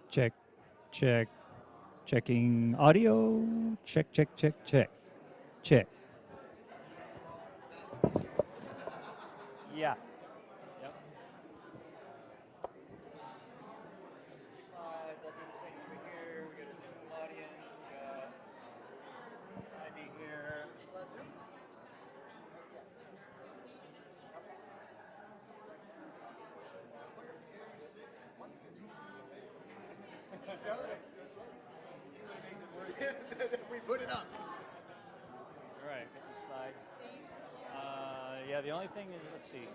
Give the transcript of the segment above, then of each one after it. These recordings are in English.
Check, check, checking audio. Check, check, check, check, check. Yeah. Yep. Slides. I'll do the same over here. We got a Zoom audience. We got ID here. We put it up. All right, got the slides. Yeah, the only thing is, let's see.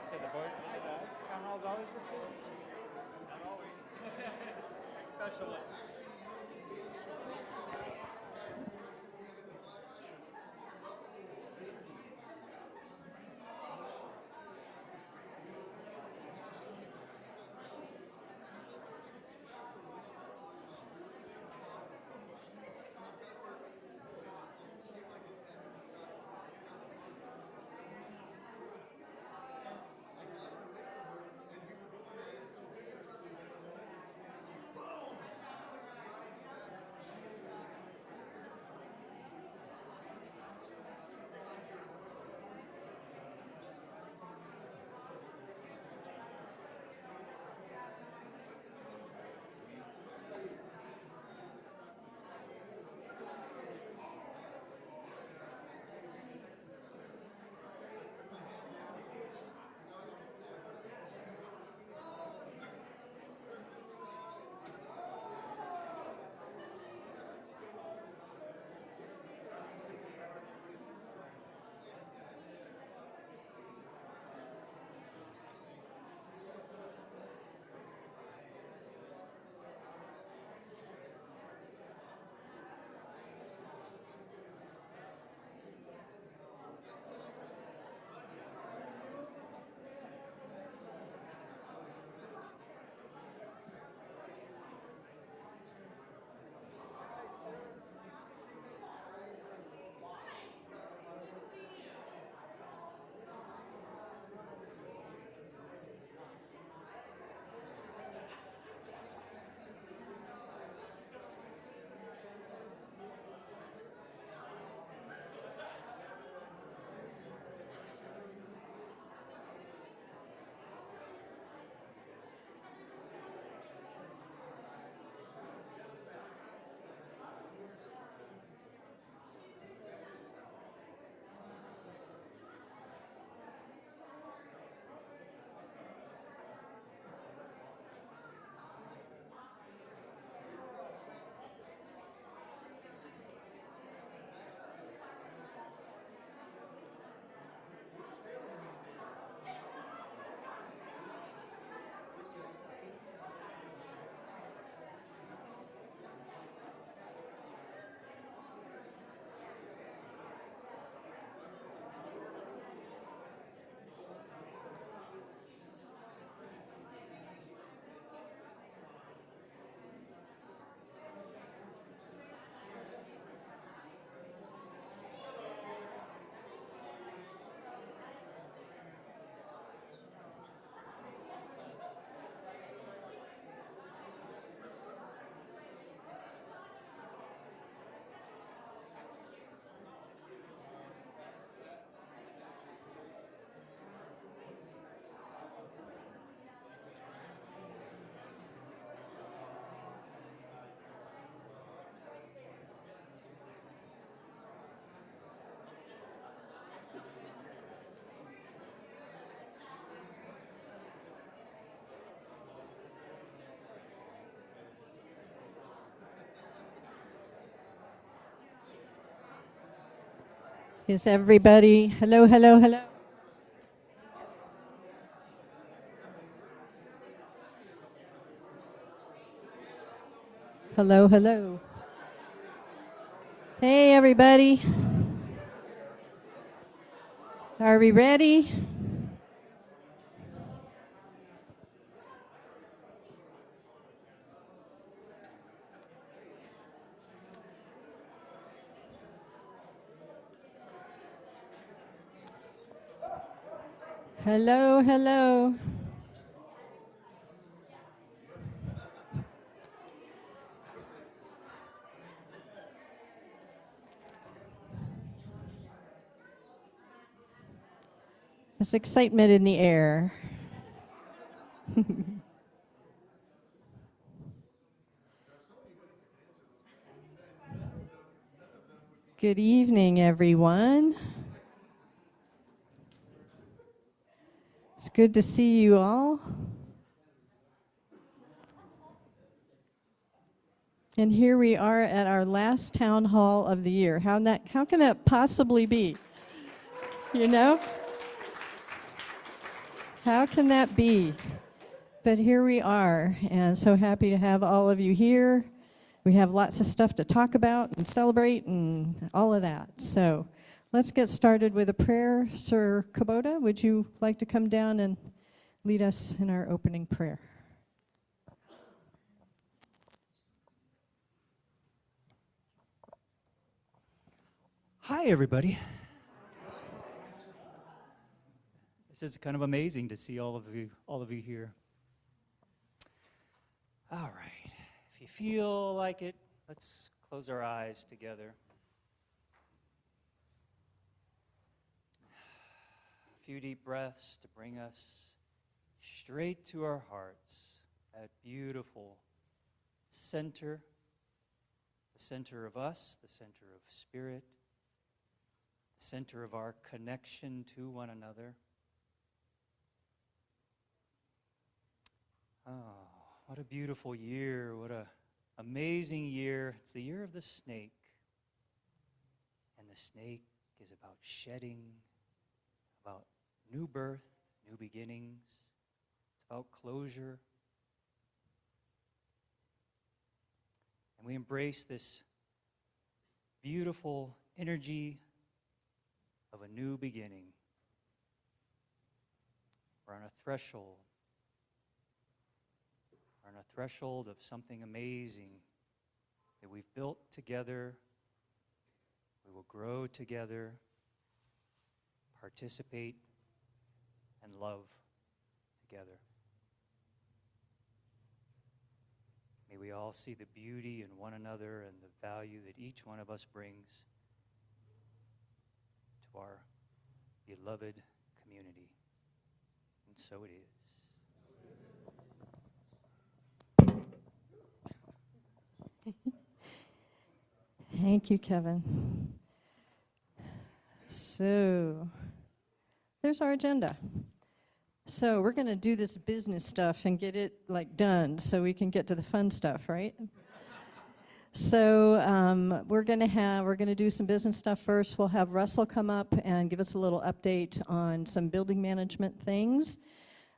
So the board, town hall's always for free? Not always. It's a special one. Is everybody, hello, hello, hello? Hello, hello. Hey, everybody. Are we ready? Hello, hello. There's excitement in the air. Good evening, everyone. It's good to see you all. And here we are at our last town hall of the year. How can that possibly be? You know? How can that be? But here we are, and so happy to have all of you here. We have lots of stuff to talk about and celebrate and all of that. So let's get started with a prayer. Sir Kubota, would you like to come down and lead us in our opening prayer? Hi, everybody. This is kind of amazing to see all of you here. All right. If you feel like it, let's close our eyes together. A few deep breaths to bring us straight to our hearts, that beautiful center, the center of us, the center of spirit, the center of our connection to one another. Oh, what a beautiful year, what an amazing year. It's the year of the snake. And the snake is about shedding, about new birth, new beginnings. It's about closure. And we embrace this beautiful energy of a new beginning. We're on a threshold. We're on a threshold of something amazing that we've built together. We will grow together, participate, and love together. May we all see the beauty in one another and the value that each one of us brings to our beloved community. And so it is. Thank you, Kevin. So, there's our agenda. So we're going to do this business stuff and get it done so we can get to the fun stuff, right? So we're going to do some business stuff first. We'll have Russell come up and give us a little update on some building management things.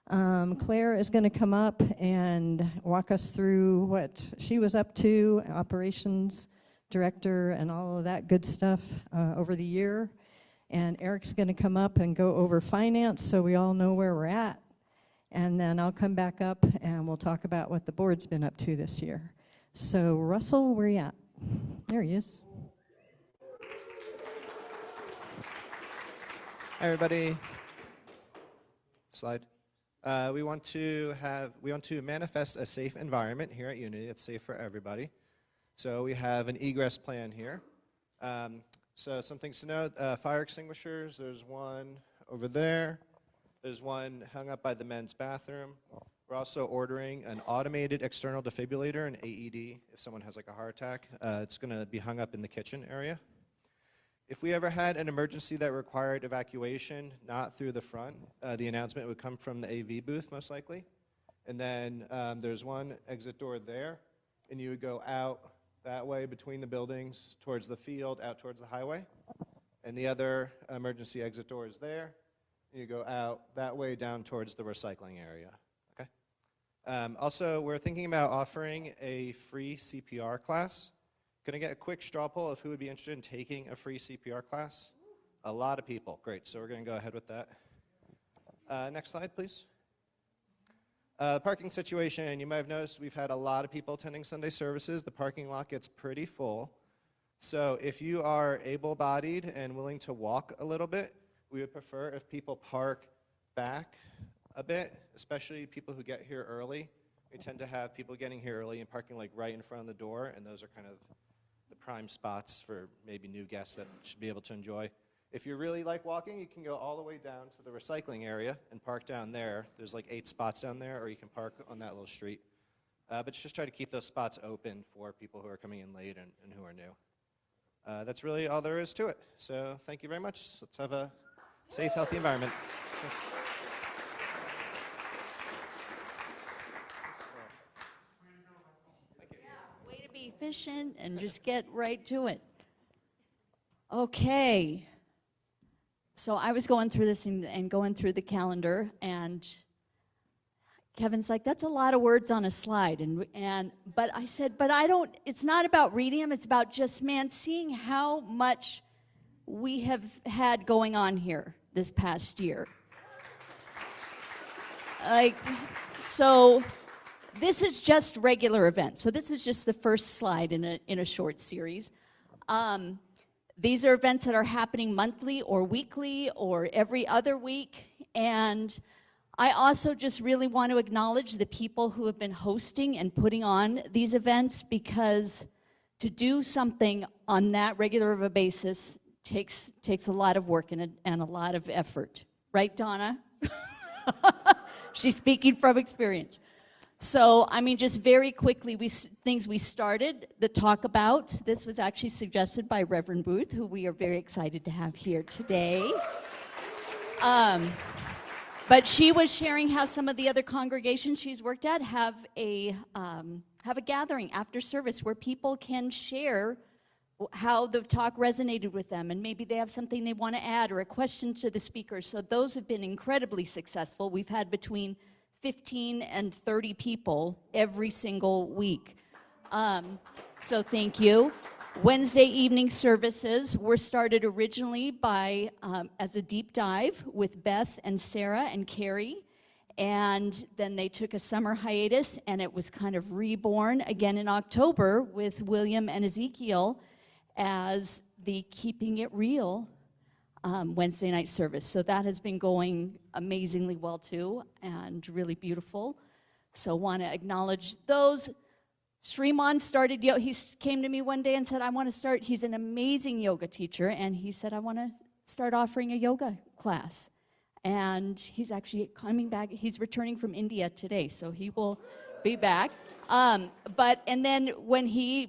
Claire is going to come up and walk us through what she was up to, operations director and all of that good stuff over the year. And Eric's going to come up and go over finance so we all know where we're at. And then I'll come back up and we'll talk about what the board's been up to this year. So Russell, where are you at? There he is. Hi, everybody. Slide. We want to manifest a safe environment here at Unity. It's safe for everybody. So we have an egress plan here. So some things to note, fire extinguishers, there's one over there. There's one hung up by the men's bathroom. We're also ordering an automated external defibrillator, an AED, if someone has a heart attack. It's going to be hung up in the kitchen area. If we ever had an emergency that required evacuation, not through the front, the announcement would come from the AV booth, most likely. And then there's one exit door there, and you would go out that way between the buildings towards the field, out towards the highway. And the other emergency exit door is there. You go out that way down towards the recycling area. Okay. Also, we're thinking about offering a free CPR class Can I get a quick straw poll of who would be interested in taking a free CPR class? A lot of people. Great, so we're going to go ahead with that. Next slide, please. Parking situation, you might have noticed we've had a lot of people attending Sunday services. The parking lot gets pretty full. So if you are able-bodied and willing to walk a little bit, we would prefer if people park back a bit, especially people who get here early. We tend to have people getting here early and parking like right in front of the door, and those are kind of the prime spots for maybe new guests that should be able to enjoy. If you really like walking, you can go all the way down to the recycling area and park down there. There's like 8 spots down there, or you can park on that little street. But just try to keep those spots open for people who are coming in late and who are new. That's really all there is to it. So thank you very much. Let's have a safe, healthy environment. Thanks. Way to be efficient and just get right to it. Okay. So I was going through this and going through the calendar, and Kevin's like, that's a lot of words on a slide. But I said, but I don't, it's not about reading them, it's about just, man, seeing how much we have had going on here this past year. Like, so this is just regular events. So this is just the first slide in a short series. These are events that are happening monthly or weekly or every other week. And I also just really want to acknowledge the people who have been hosting and putting on these events, because to do something on that regular of a basis takes a lot of work and a lot of effort. Right, Donna? She's speaking from experience. So, I mean, just very quickly, things we started, the talk about. This was actually suggested by Reverend Booth, who we are very excited to have here today. But she was sharing how some of the other congregations she's worked at have a gathering after service where people can share how the talk resonated with them, and maybe they have something they want to add or a question to the speakers. So those have been incredibly successful. We've had between 15 and 30 people every single week. So thank you. Wednesday evening services were started originally by as a deep dive with Beth and Sarah and Carrie. And then they took a summer hiatus, and it was kind of reborn again in October with William and Ezekiel as the Keeping It Real Wednesday night service. So that has been going amazingly well too, and really beautiful. So want to acknowledge those. Sriman started, he came to me one day and said, I want to start, he's an amazing yoga teacher, and he said, I want to start offering a yoga class. And he's actually coming back, he's returning from India today, so he will be back. And then when he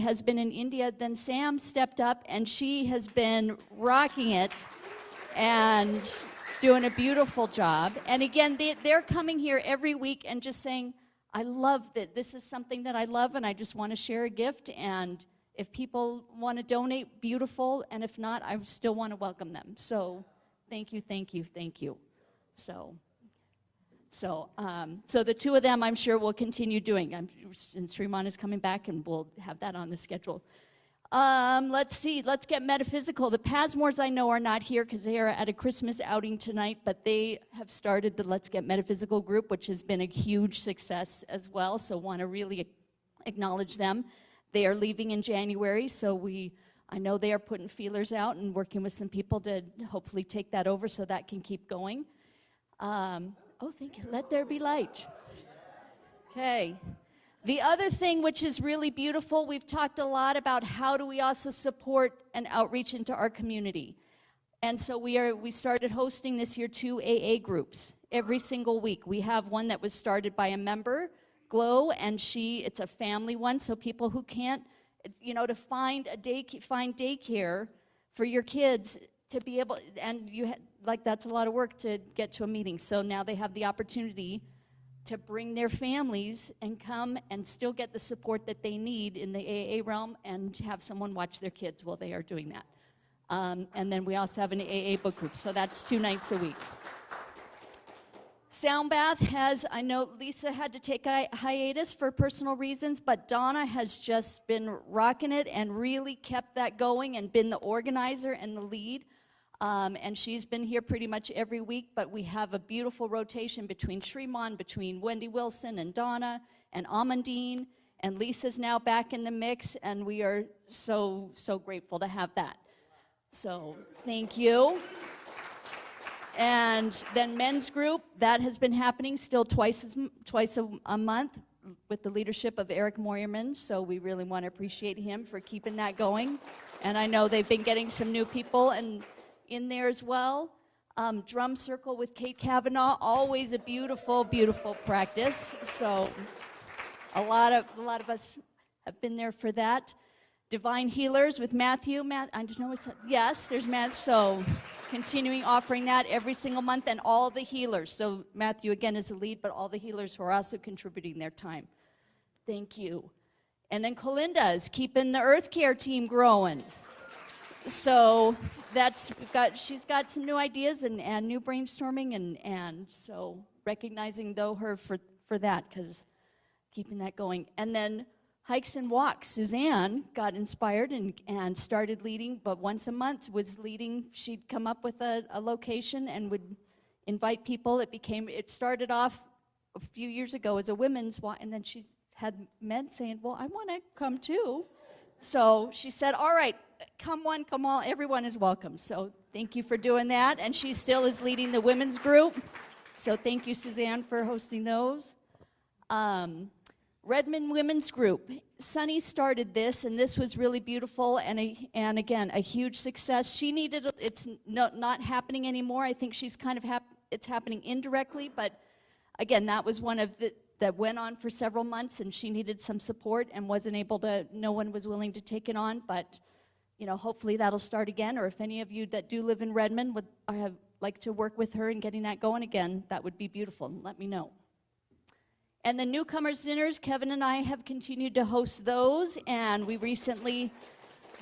has been in India, then Sam stepped up, and she has been rocking it and doing a beautiful job. And again, they're coming here every week and just saying, I love that. This is something that I love, and I just want to share a gift. And if people want to donate, beautiful. And if not, I still want to welcome them. So thank you, thank you, thank you. So the two of them, I'm sure, will continue doing. And Sriman is coming back, and we'll have that on the schedule. Let's see. Let's get metaphysical. The Pasmores, I know, are not here because they are at a Christmas outing tonight, but they have started the Let's Get Metaphysical group, which has been a huge success as well, so want to really acknowledge them. They are leaving in January, so I know they are putting feelers out and working with some people to hopefully take that over so that can keep going. Thank you. Let there be light. Okay. The other thing which is really beautiful, we've talked a lot about how do we also support and outreach into our community. And so we started hosting this year 2 AA groups every single week. We have one that was started by a member, Glow, and it's a family one, so people who can't, to find daycare for your kids to be able, and that's a lot of work to get to a meeting. So now they have the opportunity to bring their families and come and still get the support that they need in the AA realm and have someone watch their kids while they are doing that. And then we also have an AA book group, so that's 2 nights a week. Sound Bath has, I know Lisa had to take a hiatus for personal reasons, but Donna has just been rocking it and really kept that going and been the organizer and the lead. And she's been here pretty much every week, but we have a beautiful rotation between Shremon, between Wendy Wilson and Donna and Amandine, and Lisa's now back in the mix, and we are so, so grateful to have that. So thank you. And then men's group, that has been happening still twice a month with the leadership of Eric Moyerman, so we really want to appreciate him for keeping that going. And I know they've been getting some new people in there as well. Drum circle with Kate Kavanaugh, always a beautiful, beautiful practice. So a lot of us have been there for that. Divine Healers with Matthew. I just know yes, there's Matt. So continuing offering that every single month, and all the healers. So Matthew again is the lead, but all the healers who are also contributing their time. Thank you. And then Kalinda is keeping the Earth Care team growing. So she's got some new ideas and new brainstorming, and so recognizing her for that, because keeping that going. And then Hikes and Walks. Suzanne got inspired and started leading, but once a month was leading. She'd come up with a location and would invite people. It started off a few years ago as a women's walk, and then she had men saying, well, I want to come too. So she said, all right, come one, come all, everyone is welcome. So thank you for doing that. And she still is leading the women's group. So thank you, Suzanne, for hosting those. Redmond Women's Group. Sunny started this, and this was really beautiful, and again, a huge success. She needed, it's not happening anymore. I think she's kind of, it's happening indirectly, but again, that was one of that went on for several months, and she needed some support and no one was willing to take it on, but hopefully that'll start again, or if any of you that do live in Redmond would like to work with her in getting that going again, that would be beautiful. Let me know. And the newcomers dinners, Kevin and I have continued to host those, and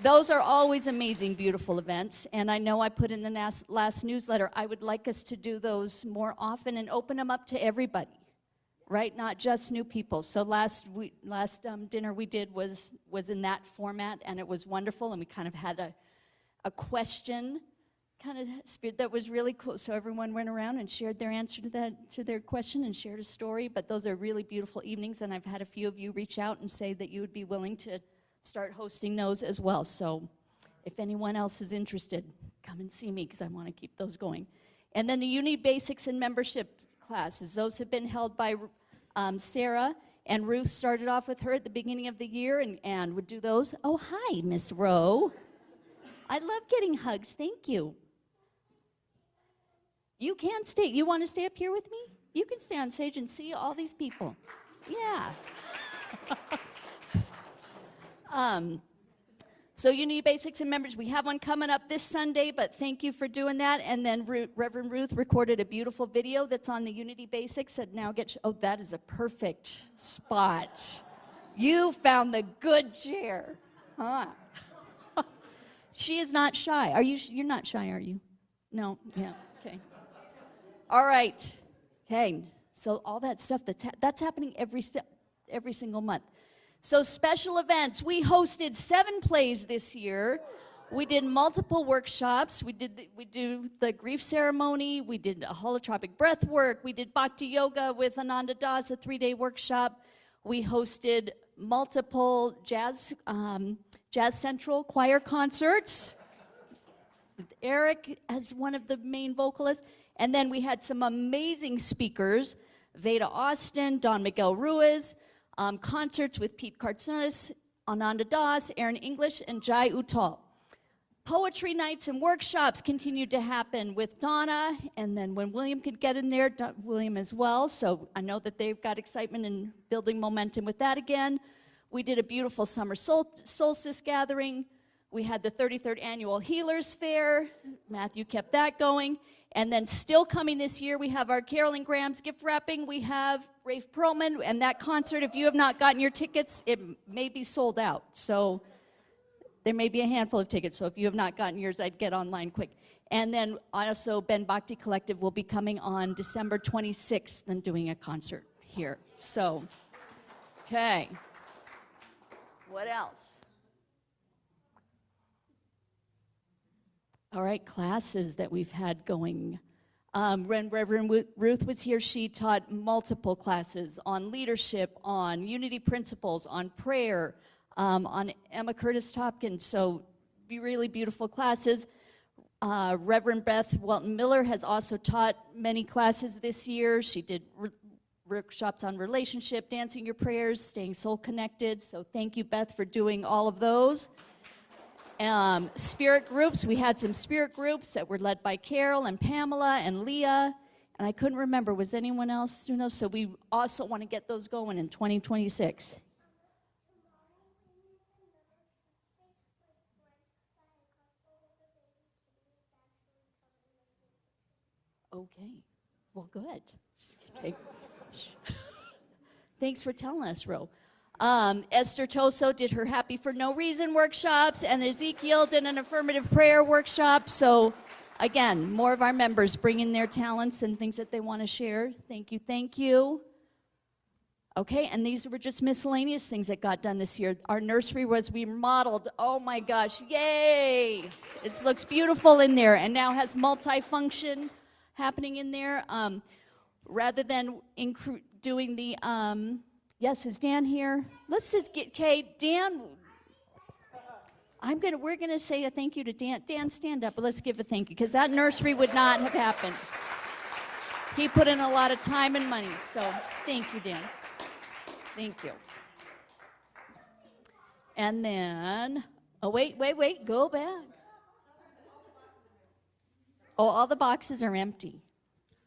those are always amazing, beautiful events, and I know I put in the last newsletter, I would like us to do those more often and open them up to everybody, right? Not just new people. So last dinner we did was in that format, and it was wonderful, and we kind of had a question kind of spirit that was really cool. So everyone went around and shared their answer to their question and shared a story. But those are really beautiful evenings, and I've had a few of you reach out and say that you would be willing to start hosting those as well. So if anyone else is interested, come and see me, because I want to keep those going. And then the Unity Basics and Membership classes. Those have been held by Sarah, and Ruth started off with her at the beginning of the year and would do those. Oh, hi, Miss Rowe. I love getting hugs. Thank you. You can stay. You want to stay up here with me? You can stay on stage and see all these people. Yeah. So Unity Basics and Members, we have one coming up this Sunday, but thank you for doing that. And then Reverend Ruth recorded a beautiful video that's on the Unity Basics that now that is a perfect spot. You found the good chair. Huh? She is not shy. You're not shy, are you? No? Yeah, okay. All right. Okay. So all that stuff that's happening every single month. So special events. We hosted 7 plays this year. We did multiple workshops. We do the grief ceremony. We did a holotropic breath work. We did Bhakti Yoga with Ananda Das, a 3-day workshop. We hosted multiple Jazz Central choir concerts with Eric as one of the main vocalists. And then we had some amazing speakers, Veda Austin, Don Miguel Ruiz, concerts with Pete Kartsunis, Ananda Das, Aaron English, and Jai Uttal. Poetry nights and workshops continued to happen with Donna, and then when William could get in there, William as well. So I know that they've got excitement and building momentum with that again. We did a beautiful summer solstice gathering. We had the 33rd annual Healers Fair. Matthew kept that going. And then still coming this year, we have our Carolyn Graham's gift wrapping. We have Rafe Perlman, and that concert, if you have not gotten your tickets, it may be sold out. So there may be a handful of tickets. So if you have not gotten yours, I'd get online quick. And then also Ben Bhakti Collective will be coming on December 26th and doing a concert here. So, okay. What else? All right, classes that we've had going. When Reverend Ruth was here, she taught multiple classes on leadership, on unity principles, on prayer, on Emma Curtis Tompkins. So, really beautiful classes. Reverend Beth Welton Miller has also taught many classes this year. She did workshops on relationship, dancing your prayers, staying soul connected. So thank you, Beth, for doing all of those. Spirit groups, we had some spirit groups that were led by Carol and Pamela and Leah. And I couldn't remember, was anyone else? You know, so we also want to get those going in 2026. Okay, well, good. Okay. Thanks for telling us, Ro. Esther Toso did her Happy for No Reason workshops, and Ezekiel did an affirmative prayer workshop. So, again, more of our members bringing their talents and things that they want to share. Thank you, thank you. Okay, and these were just miscellaneous things that got done this year. Our nursery was remodeled. Oh my gosh, yay! It looks beautiful in there, and now has multifunction happening in there. Rather than doing the, yes, is Dan here? Let's just get, okay, Dan, we're gonna say a thank you to Dan. Dan, stand up, but let's give a thank you, because that nursery would not have happened. He put in a lot of time and money, so thank you, Dan. Thank you. And then, oh, wait, go back. Oh, all the boxes are empty.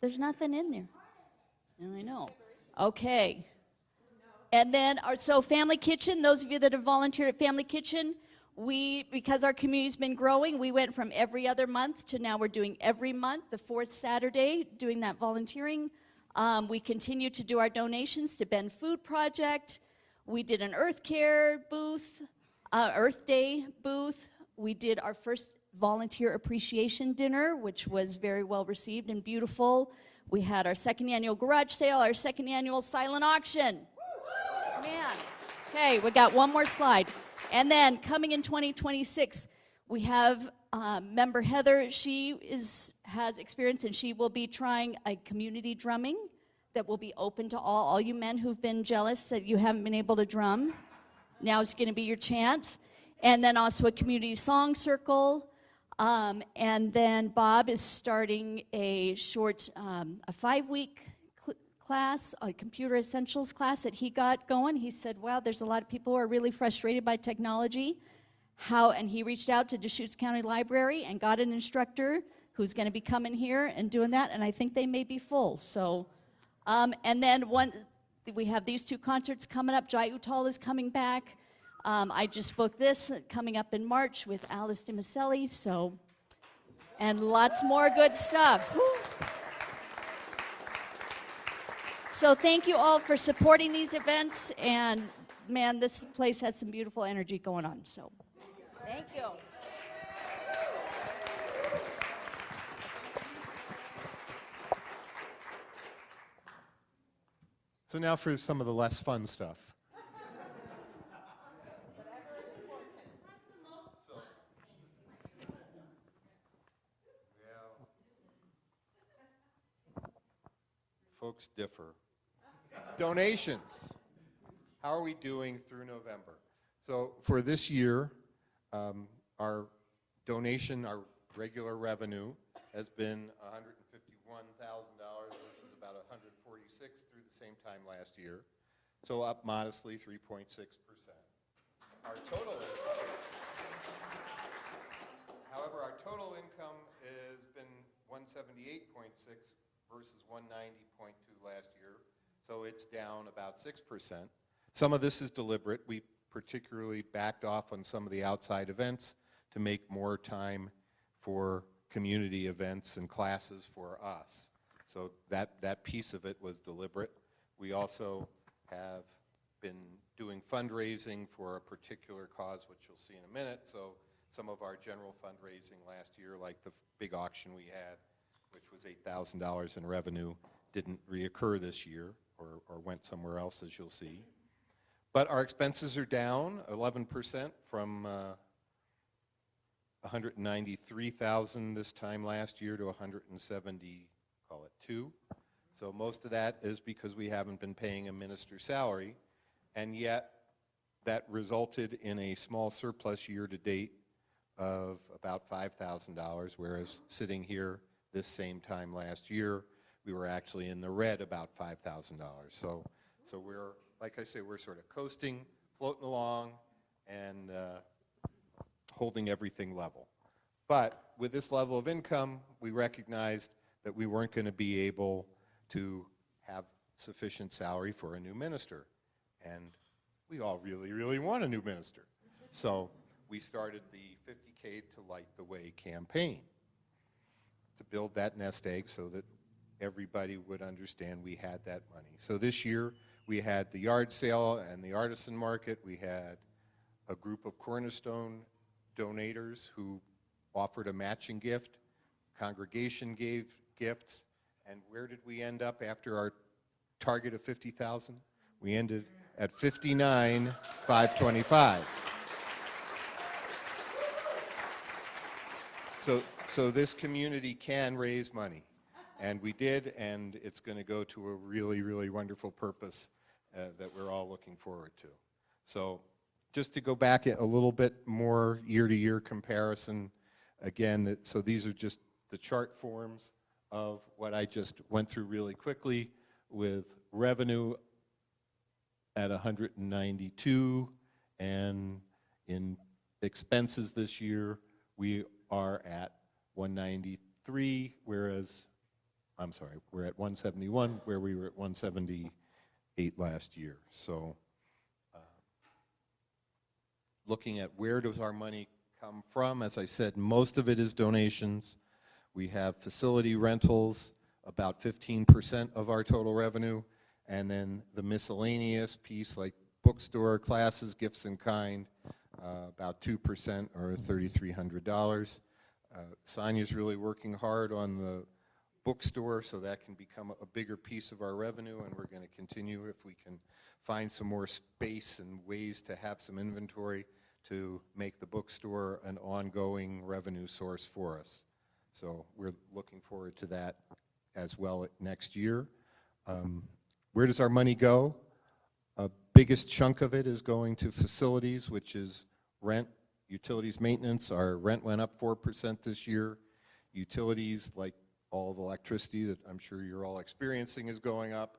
There's nothing in there. I know. Okay. And then, so Family Kitchen, those of you that have volunteered at Family Kitchen, because our community's been growing, we went from every other month to now we're doing every month, the fourth Saturday, doing that volunteering. We continue to do our donations to Ben Food Project. We did an Earth Care booth, Earth Day booth. We did our first volunteer appreciation dinner, which was very well received and beautiful. We had our second annual garage sale, our second annual silent auction. Man. Okay, we got one more slide. And then coming in 2026, we have member Heather. She has experience, and she will be trying a community drumming that will be open to all you men who've been jealous that you haven't been able to drum. Now is going to be your chance. And then also a community song circle. And then Bob is starting a short, a 5-week class, a computer essentials class that he got going. He said, wow, there's a lot of people who are really frustrated by technology. And he reached out to Deschutes County Library and got an instructor who's going to be coming here and doing that, and I think they may be full. So, and then we have these 2 concerts coming up. Jai Uttal is coming back. I just booked this coming up in March with Alice DiMaselli, so, and lots more good stuff. Woo. So thank you all for supporting these events, and man, this place has some beautiful energy going on, so thank you. So now for some of the less fun stuff. Folks differ. Donations. How are we doing through November? So for this year, our donation, our regular revenue, has been $151,000 versus about $146,000 through the same time last year. So up modestly, 3.6%. Our total income, however, our total income has been 178.6 versus 190.2 last year. So it's down about 6%. Some of this is deliberate. We particularly backed off on some of the outside events to make more time for community events and classes for us. So that piece of it was deliberate. We also have been doing fundraising for a particular cause, which you'll see in a minute. So some of our general fundraising last year, like the big auction we had, which was $8,000 in revenue, didn't reoccur this year or went somewhere else, as you'll see. But our expenses are down 11% from 193,000 this time last year to 170, call it 2. So most of that is because we haven't been paying a minister's salary, and yet that resulted in a small surplus year to date of about $5,000, whereas sitting here this same time last year, we were actually in the red about $5,000. So we're, like I say, we're sort of coasting, floating along, and holding everything level. But with this level of income, we recognized that we weren't going to be able to have sufficient salary for a new minister. And we all really, really want a new minister. So we started the 50K to Light the Way campaign to build that nest egg so that everybody would understand we had that money. So this year we had the yard sale and the artisan market. We had a group of Cornerstone donators who offered a matching gift. Congregation gave gifts. And where did we end up after our target of 50,000? We ended at 59,525. So this community can raise money, and we did, and it's going to go to a really, really wonderful purpose that we're all looking forward to. So just to go back a little bit more year-to-year comparison, again, so these are just the chart forms of what I just went through really quickly, with revenue at 192, and in expenses this year we are at 193, whereas, I'm sorry, we're at 171 where we were at 178 last year. So looking at where does our money come from, as I said, most of it is donations. We have facility rentals, about 15% of our total revenue, and then the miscellaneous piece like bookstore, classes, gifts in kind, about 2% or $3,300. Sonia's really working hard on the bookstore so that can become a bigger piece of our revenue, and we're going to continue if we can find some more space and ways to have some inventory to make the bookstore an ongoing revenue source for us. So we're looking forward to that as well next year. Where does our money go? A biggest chunk of it is going to facilities, which is rent, utilities, maintenance. Our rent went up 4% this year. Utilities, like all of electricity that I'm sure you're all experiencing, is going up.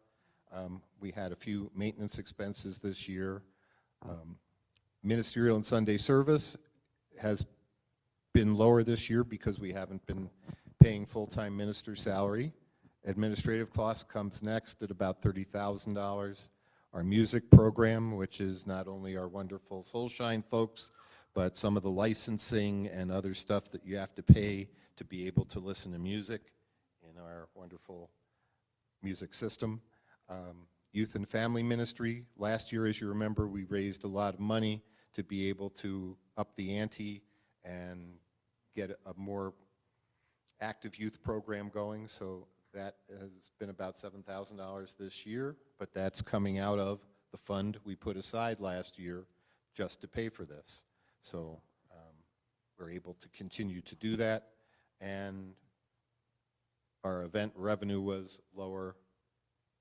We had a few maintenance expenses this year. Ministerial and Sunday service has been lower this year because we haven't been paying full-time minister salary. Administrative cost comes next at about $30,000. Our music program, which is not only our wonderful Soulshine folks, but some of the licensing and other stuff that you have to pay to be able to listen to music in our wonderful music system. Youth and family ministry. Last year, as you remember, we raised a lot of money to be able to up the ante and get a more active youth program going. So that has been about $7,000 this year, but that's coming out of the fund we put aside last year just to pay for this. So we're able to continue to do that. And our event revenue was lower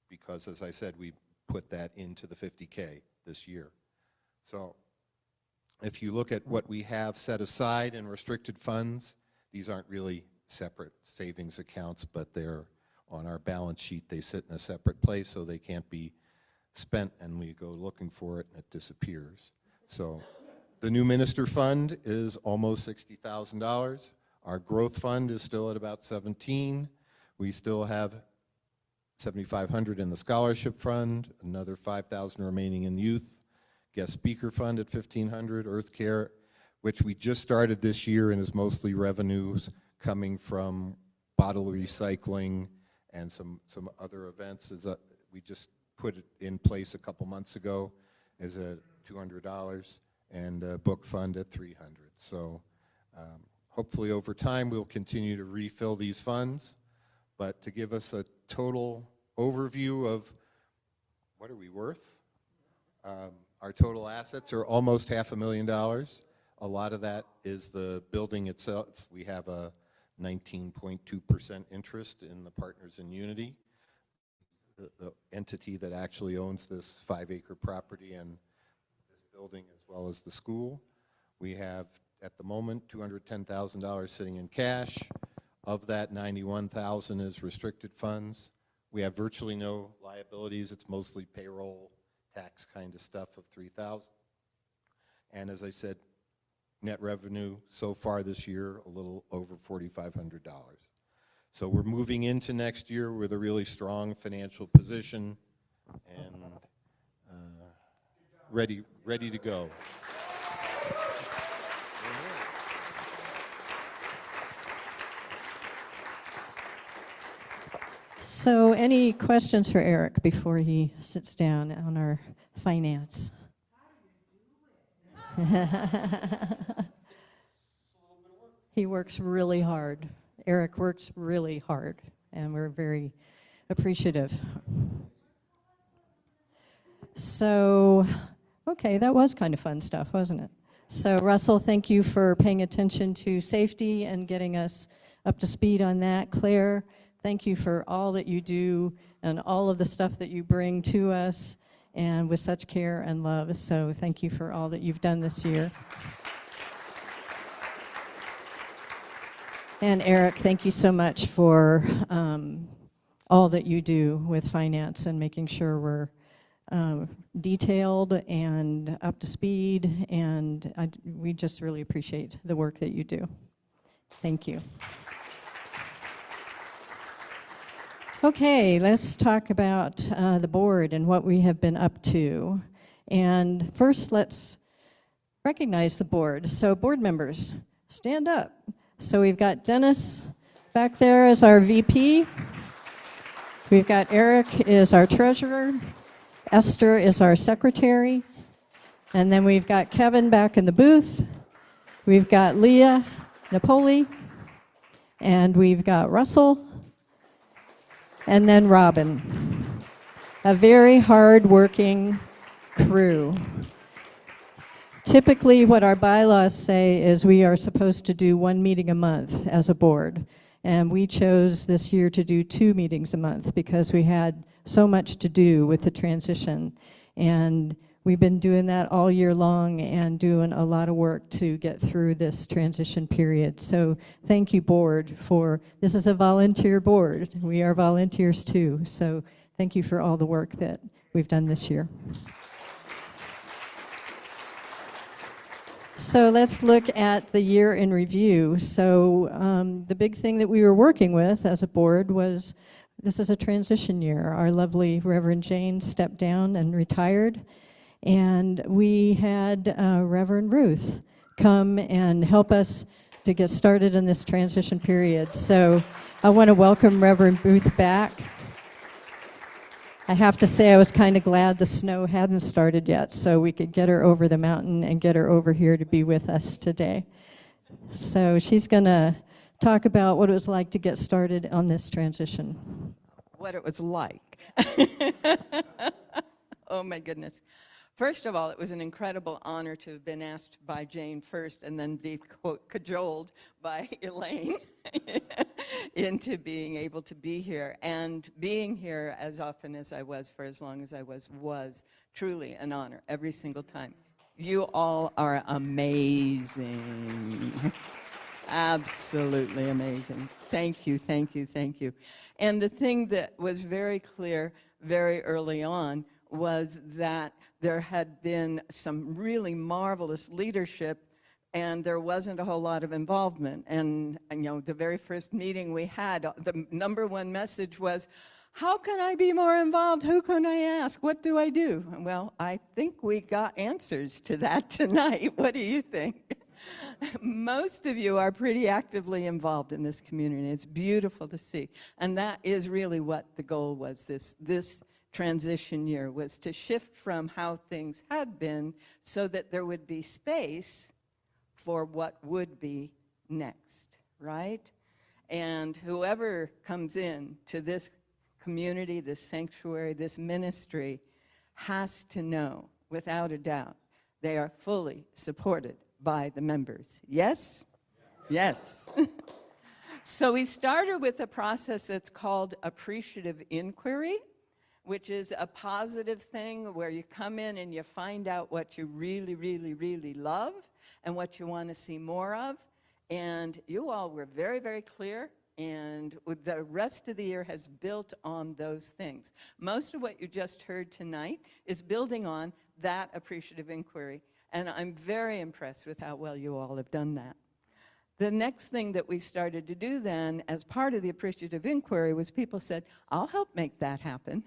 because, as I said, we put that into the 50K this year. So if you look at what we have set aside in restricted funds, these aren't really separate savings accounts, but they're on our balance sheet. They sit in a separate place, so they can't be spent, and we go looking for it and it disappears. So the new minister fund is almost $60,000. Our growth fund is still at about 17. We still have $7,500 in the scholarship fund, another $5,000 remaining in youth. Guest speaker fund at $1,500, Earth Care, which we just started this year and is mostly revenues coming from bottle recycling and some other events. We just put it in place a couple months ago, is at $200, and a book fund at $300. So Hopefully over time we'll continue to refill these funds, but to give us a total overview of what are we worth? Our total assets are almost $500,000. A lot of that is the building itself. We have a 19.2% interest in the Partners in Unity, the entity that actually owns this 5-acre property and this building as well as the school. We have, at the moment, $210,000 sitting in cash. Of that, $91,000 is restricted funds. We have virtually no liabilities. It's mostly payroll, tax kind of stuff of $3,000. And as I said, net revenue so far this year, a little over $4,500. So we're moving into next year with a really strong financial position and ready to go. So any questions for Eric before he sits down on our finance? He works really hard. Eric works really hard, and we're very appreciative. So, okay, that was kind of fun stuff, wasn't it? So Russell, thank you for paying attention to safety and getting us up to speed on that. Claire, thank you for all that you do and all of the stuff that you bring to us and with such care and love. So thank you for all that you've done this year. And Eric, thank you so much for all that you do with finance and making sure we're detailed and up to speed, and we just really appreciate the work that you do. Thank you. Okay, let's talk about the board and what we have been up to. And first, let's recognize the board. So board members, stand up. So we've got Dennis back there as our VP. We've got Eric is our treasurer. Esther is our secretary. And then we've got Kevin back in the booth. We've got Leah Napoli. And we've got Russell. And then Robin. A very hard-working crew. Typically, what our bylaws say is we are supposed to do 1 meeting a month as a board. And we chose this year to do 2 meetings a month because we had so much to do with the transition. And we've been doing that all year long and doing a lot of work to get through this transition period. So thank you, board, for, this is a volunteer board. We are volunteers too. So thank you for all the work that we've done this year. So let's look at the year in review. So the big thing that we were working with as a board was, this is a transition year. Our lovely Reverend Jane stepped down and retired. And we had Reverend Ruth come and help us to get started in this transition period. So I want to welcome Reverend Ruth back. I have to say I was kind of glad the snow hadn't started yet so we could get her over the mountain and get her over here to be with us today. So she's going to talk about what it was like to get started on this transition. What it was like. Oh my goodness. First of all, it was an incredible honor to have been asked by Jane first and then be cajoled by Elaine into being able to be here. And being here as often as I was for as long as I was truly an honor every single time. You all are amazing. Absolutely amazing. Thank you, thank you, thank you. And the thing that was very clear very early on was that there had been some really marvelous leadership and there wasn't a whole lot of involvement. And you know, the very first meeting we had, the #1 message was, how can I be more involved? Who can I ask? What do I do? Well, I think we got answers to that tonight. What do you think? Most of you are pretty actively involved in this community, and it's beautiful to see. And that is really what the goal was this transition year, was to shift from how things had been so that there would be space for what would be next, right? And whoever comes in to this community, this sanctuary, this ministry, has to know, without a doubt, they are fully supported by the members. Yes? Yes. So we started with a process that's called appreciative inquiry, which is a positive thing where you come in and you find out what you really, really, really love and what you want to see more of. And you all were very, very clear, and the rest of the year has built on those things. Most of what you just heard tonight is building on that appreciative inquiry, and I'm very impressed with how well you all have done that. The next thing that we started to do then, as part of the appreciative inquiry, was people said, I'll help make that happen.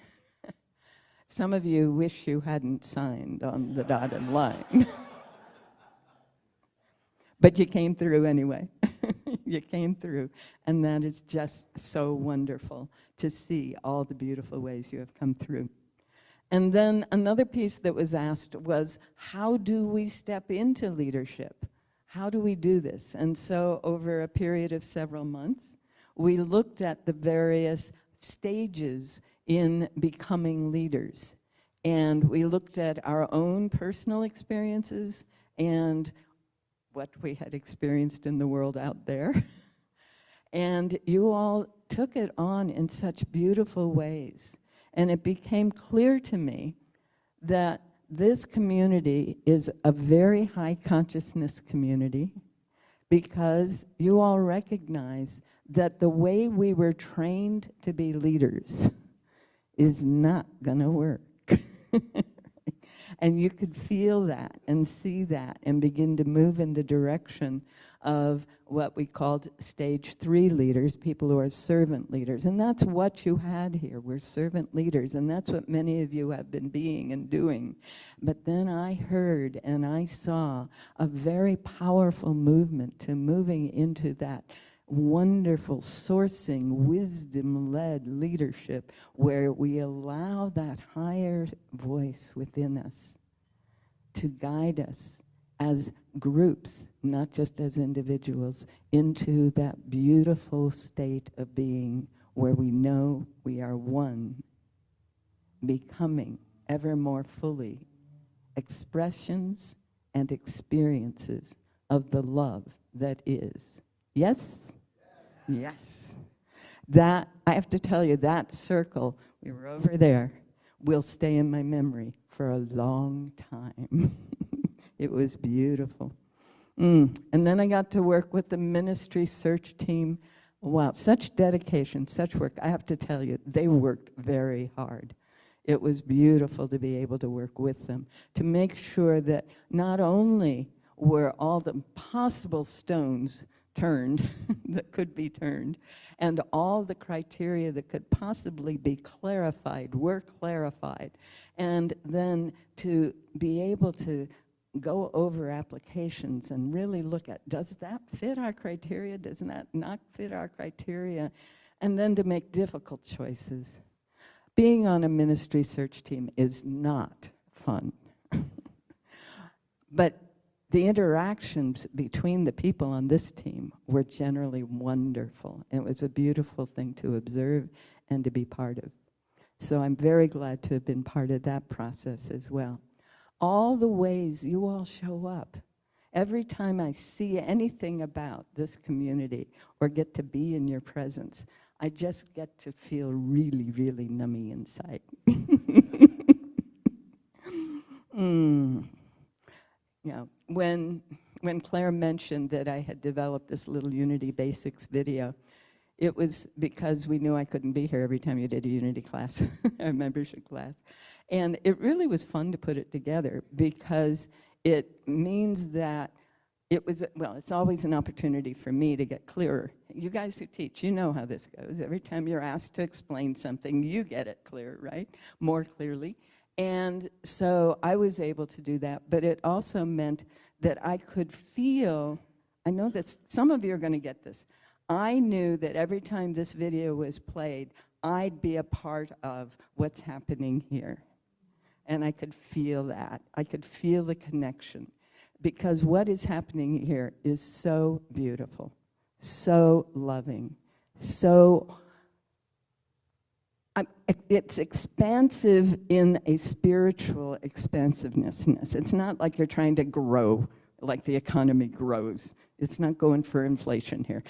Some of you wish you hadn't signed on the dotted line. But you came through anyway. You came through, and that is just so wonderful to see all the beautiful ways you have come through. And then another piece that was asked was, how do we step into leadership? How do we do this? And so over a period of several months, we looked at the various stages in becoming leaders. And we looked at our own personal experiences and what we had experienced in the world out there. And you all took it on in such beautiful ways. And it became clear to me that this community is a very high consciousness community because you all recognize that the way we were trained to be leaders is not gonna work. And you could feel that and see that and begin to move in the direction of what we called stage 3 leaders, people who are servant leaders. And that's what you had here. We're servant leaders, and that's what many of you have been being and doing. But then I heard and I saw a very powerful movement to moving into that wonderful sourcing, wisdom-led leadership where we allow that higher voice within us to guide us as groups, not just as individuals, into that beautiful state of being where we know we are one, becoming ever more fully expressions and experiences of the love that is. Yes? Yes. That, I have to tell you, that circle, we were over there, will stay in my memory for a long time. It was beautiful. And then I got to work with the ministry search team. Wow, such dedication, such work. I have to tell you, they worked very hard. It was beautiful to be able to work with them, to make sure that not only were all the possible stones turned that could be turned, and all the criteria that could possibly be clarified were clarified, and then to be able to go over applications and really look at, does that fit our criteria, does that not fit our criteria, and then to make difficult choices. Being on a ministry search team is not fun. But the interactions between the people on this team were generally wonderful. It was a beautiful thing to observe and to be part of. So I'm very glad to have been part of that process as well. All the ways you all show up. Every time I see anything about this community or get to be in your presence, I just get to feel really, really nummy inside. You know, when Claire mentioned that I had developed this little Unity Basics video, it was because we knew I couldn't be here every time you did a Unity class, a membership class. And it really was fun to put it together because it means that it was, well, it's always an opportunity for me to get clearer. You guys who teach, you know how this goes. Every time you're asked to explain something, you get it clear, right? More clearly. And so I was able to do that, but it also meant that I could feel, I know that some of you are going to get this. I knew that every time this video was played, I'd be a part of what's happening here. And I could feel that. I could feel the connection. because what is happening here is so beautiful, so loving, so it's expansive in a spiritual expansiveness. It's not like you're trying to grow, like the economy grows. It's not going for inflation here.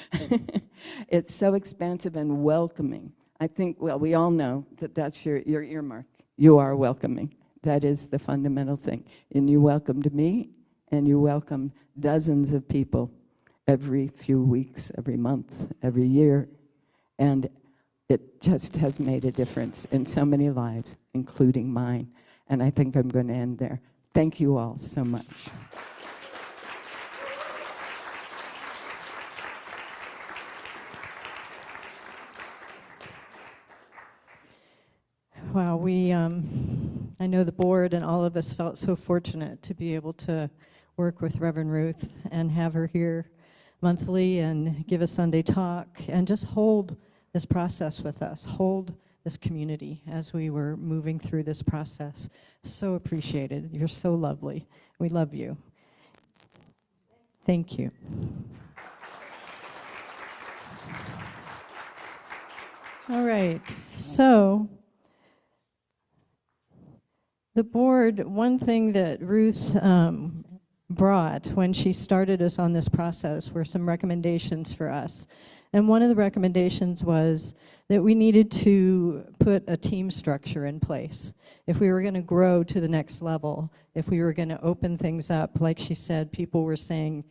It's so expansive and welcoming. I think, well, we all know that that's your earmark. You are welcoming. That is the fundamental thing. And you welcomed me, and you welcome dozens of people every few weeks, every month, every year. And it just has made a difference in so many lives, including mine. And I think I'm going to end there. Thank you all so much. Wow, I know the board and all of us felt so fortunate to be able to work with Reverend Ruth and have her here monthly and give a Sunday talk and just hold this process with us, hold this community as we were moving through this process. So appreciated. You're so lovely. We love you. Thank you. All right, so the board, one thing that Ruth brought when she started us on this process were some recommendations for us. And one of the recommendations was that we needed to put a team structure in place. If we were going to grow to the next level, if we were going to open things up, like she said, people were saying,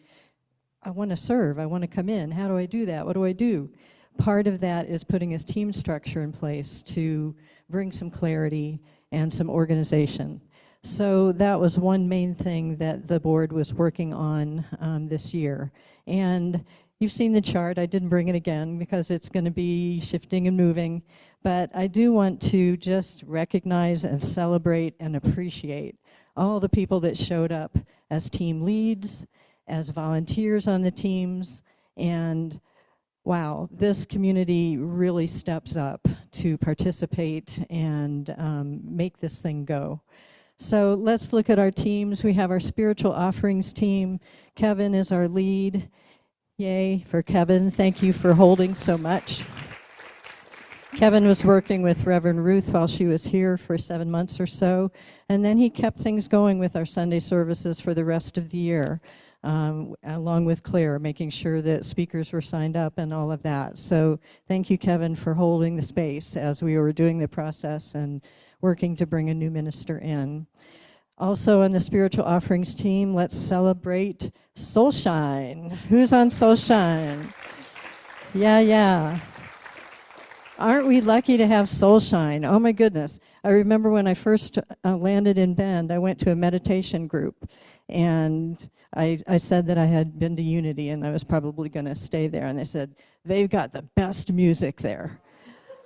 I want to serve, I want to come in. How do I do that? What do I do? Part of that is putting a team structure in place to bring some clarity and some organization. So that was one main thing that the board was working on this year. And you've seen the chart. I didn't bring it again because it's going to be shifting and moving. But I do want to just recognize and celebrate and appreciate all the people that showed up as team leads, as volunteers on the teams, and wow, this community really steps up to participate and make this thing go. So let's look at our teams. We have our spiritual offerings team. Kevin is our lead. Yay for Kevin. Thank you for holding so much. Kevin was working with Reverend Ruth while she was here for 7 months or so, and then he kept things going with our Sunday services for the rest of the year. Along with Claire, making sure that speakers were signed up and all of that. So thank you, Kevin, for holding the space as we were doing the process and working to bring a new minister in. Also on the spiritual offerings team, let's celebrate Soulshine. Who's on Soulshine? Yeah. Aren't we lucky to have Soulshine? Oh my goodness. I remember when I first landed in Bend, I went to a meditation group, and I said that I had been to Unity and I was probably going to stay there, and they said, they've got the best music there.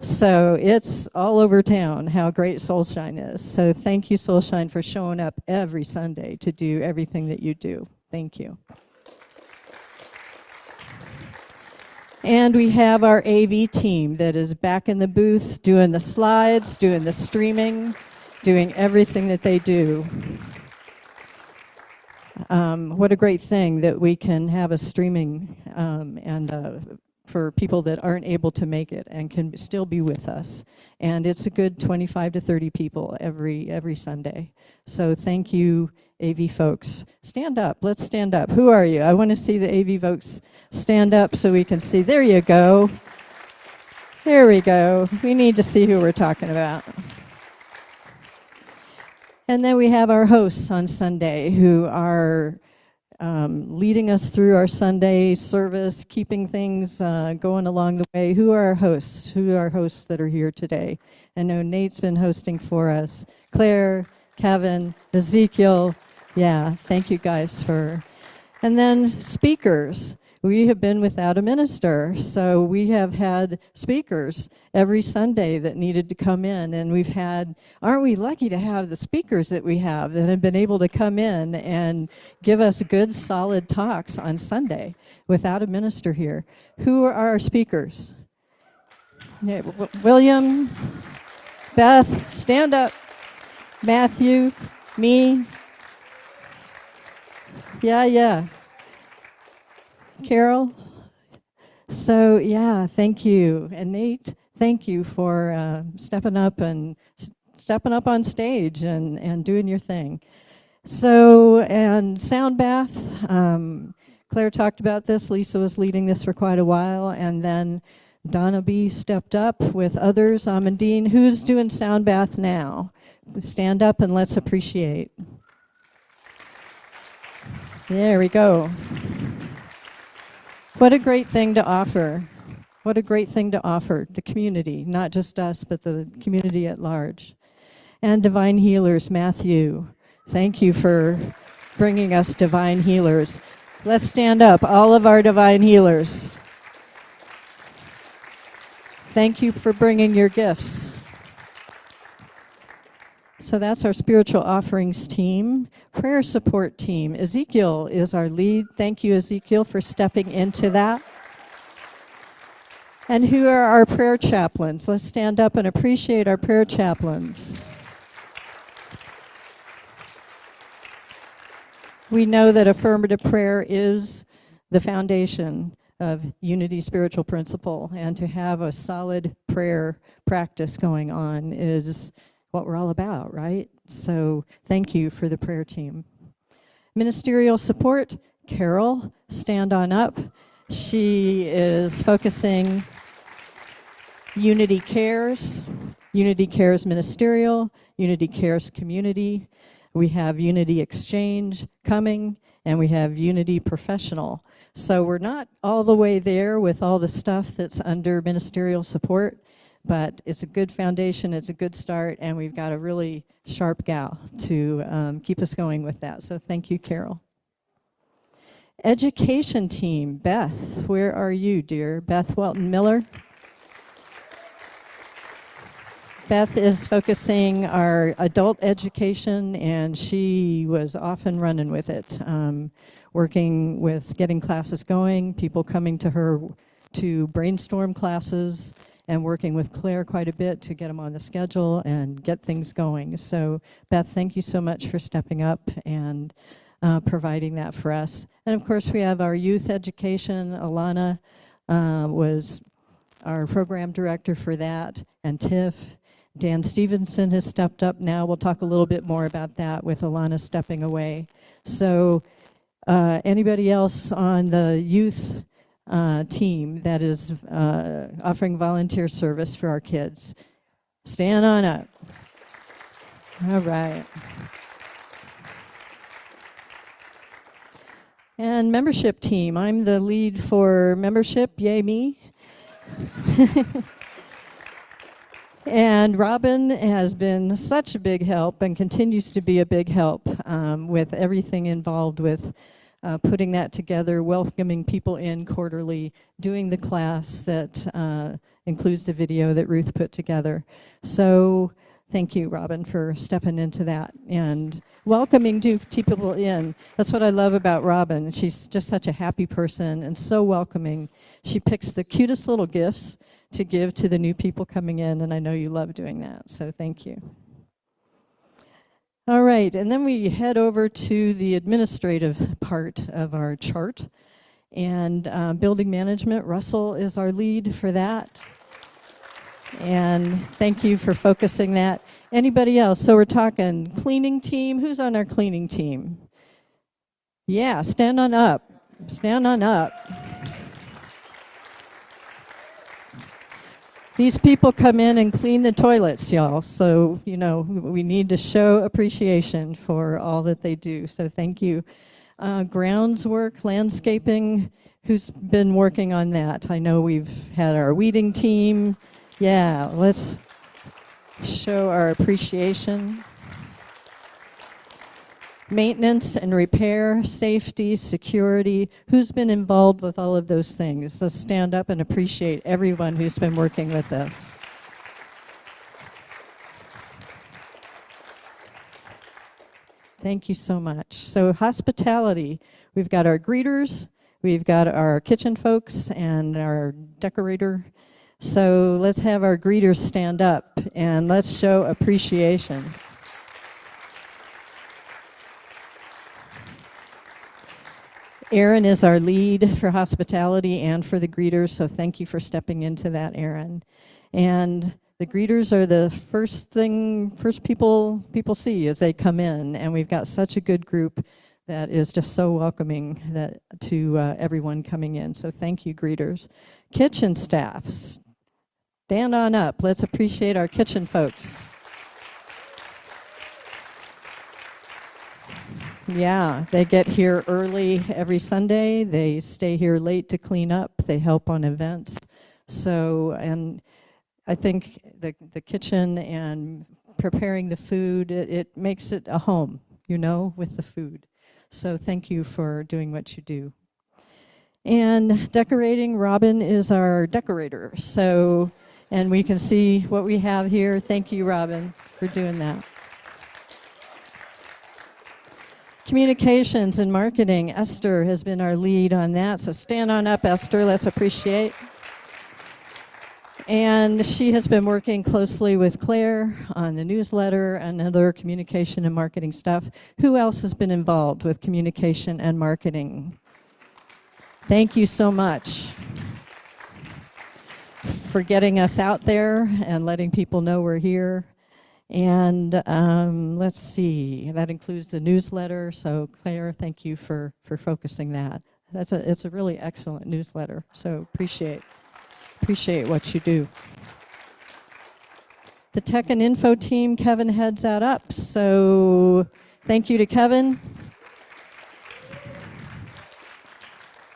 So it's all over town how great Soulshine is. So thank you, Soulshine, for showing up every Sunday to do everything that you do. Thank you. And we have our AV team that is back in the booth doing the slides, doing the streaming, doing everything that they do. What a great thing that we can have a streaming and for people that aren't able to make it and can still be with us. And it's a good 25 to 30 people every Sunday. So thank you, AV folks. Stand up. Let's stand up. Who are you? I want to see the AV folks stand up so we can see. There you go. There we go. We need to see who we're talking about. And then we have our hosts on Sunday who are leading us through our Sunday service, keeping things going along the way. Who are our hosts? Who are our hosts that are here today? I know Nate's been hosting for us. Claire, Kevin, Ezekiel. Yeah, thank you guys for. And then speakers. We have been without a minister, so we have had speakers every Sunday that needed to come in, and we've had, aren't we lucky to have the speakers that we have that have been able to come in and give us good, solid talks on Sunday without a minister here. Who are our speakers? Yeah, William, Beth, stand up, Matthew, me. Yeah. Carol? So, yeah, thank you. And Nate, thank you for stepping up on stage and doing your thing. So, and sound bath, Claire talked about this. Lisa was leading this for quite a while, and then Donna B stepped up with others. Amandine, who's doing sound bath now? Stand up and let's appreciate. There we go. What a great thing to offer. What a great thing to offer the community, not just us, but the community at large. And Divine Healers, Matthew, thank you for bringing us Divine Healers. Let's stand up, all of our Divine Healers. Thank you for bringing your gifts. So that's our spiritual offerings team. Prayer support team. Ezekiel is our lead. Thank you, Ezekiel, for stepping into that. And who are our prayer chaplains? Let's stand up and appreciate our prayer chaplains. We know that affirmative prayer is the foundation of Unity Spiritual Principle, and to have a solid prayer practice going on is what we're all about, right? So thank you for the prayer team. Ministerial support, Carol, stand on up. She is focusing Unity Cares Ministerial, Unity Cares Community. We have Unity Exchange coming, and we have Unity Professional. So we're not all the way there with all the stuff that's under ministerial support, but it's a good foundation, it's a good start, and we've got a really sharp gal to keep us going with that. So thank you, Carol. Education team, Beth, where are you, dear? Beth Welton Miller. Beth is focusing our adult education, and she was off and running with it, working with getting classes going, people coming to her to brainstorm classes, and working with Claire quite a bit to get them on the schedule and get things going. So Beth, thank you so much for stepping up and providing that for us. And of course we have our youth education. Alana was our program director for that, and Tiff. Dan Stevenson has stepped up now. We'll talk a little bit more about that with Alana stepping away. So anybody else on the youth team that is offering volunteer service for our kids, stand on up. All right. And membership team. I'm the lead for membership. Yay me. And Robin has been such a big help and continues to be a big help with everything involved with putting that together, welcoming people in quarterly, doing the class that includes the video that Ruth put together. So thank you, Robin, for stepping into that and welcoming people in. That's what I love about Robin. She's just such a happy person and so welcoming. She picks the cutest little gifts to give to the new people coming in, and I know you love doing that, so thank you. All right, and then we head over to the administrative part of our chart, and building management. Russell is our lead for that, and thank you for focusing that. Anybody else? So we're talking cleaning team. Who's on our cleaning team? Yeah, stand on up. Stand on up. These people come in and clean the toilets, y'all, so, you know, we need to show appreciation for all that they do, so thank you. Grounds work, landscaping, who's been working on that? I know we've had our weeding team. Yeah, let's show our appreciation. Maintenance and repair, safety, security. Who's been involved with all of those things? Let's stand up and appreciate everyone who's been working with us. Thank you so much. So hospitality, we've got our greeters, we've got our kitchen folks, and our decorator. So let's have our greeters stand up and let's show appreciation. Aaron is our lead for hospitality and for the greeters, so thank you for stepping into that, Aaron. And the greeters are the first people see as they come in, and we've got such a good group that is just so welcoming to everyone coming in. So thank you, greeters. Kitchen staff, stand on up. Let's appreciate our kitchen folks. Yeah, they get here early every Sunday. They stay here late to clean up. They help on events. So, and I think the kitchen and preparing the food, it makes it a home, you know, with the food. So thank you for doing what you do. And decorating, Robin is our decorator. So, and we can see what we have here. Thank you, Robin, for doing that. Communications and marketing, Esther has been our lead on that. So stand on up, Esther, let's appreciate. And she has been working closely with Claire on the newsletter and other communication and marketing stuff. Who else has been involved with communication and marketing? Thank you so much for getting us out there and letting people know we're here. And let's see, that includes the newsletter. So Claire, thank you for focusing that. It's a really excellent newsletter, so appreciate what you do. The tech and info team, Kevin heads that up. So thank you to Kevin.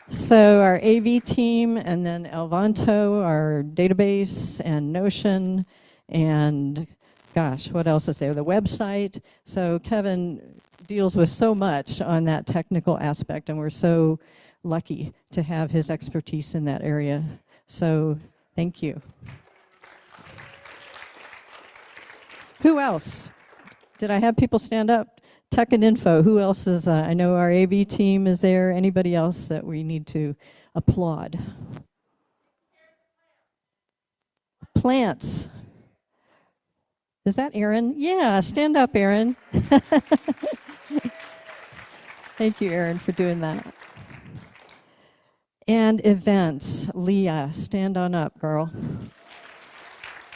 So our AV team, and then Elvanto, our database, and Notion, and gosh, what else is there? The website. So Kevin deals with so much on that technical aspect, and we're so lucky to have his expertise in that area. So thank you. Who else? Did I have people stand up? Tech and info. Who else is? I know our AV team is there. Anybody else that we need to applaud? Plants. Is that Aaron? Yeah, stand up, Aaron. Thank you, Aaron, for doing that. And events. Leah, stand on up, girl.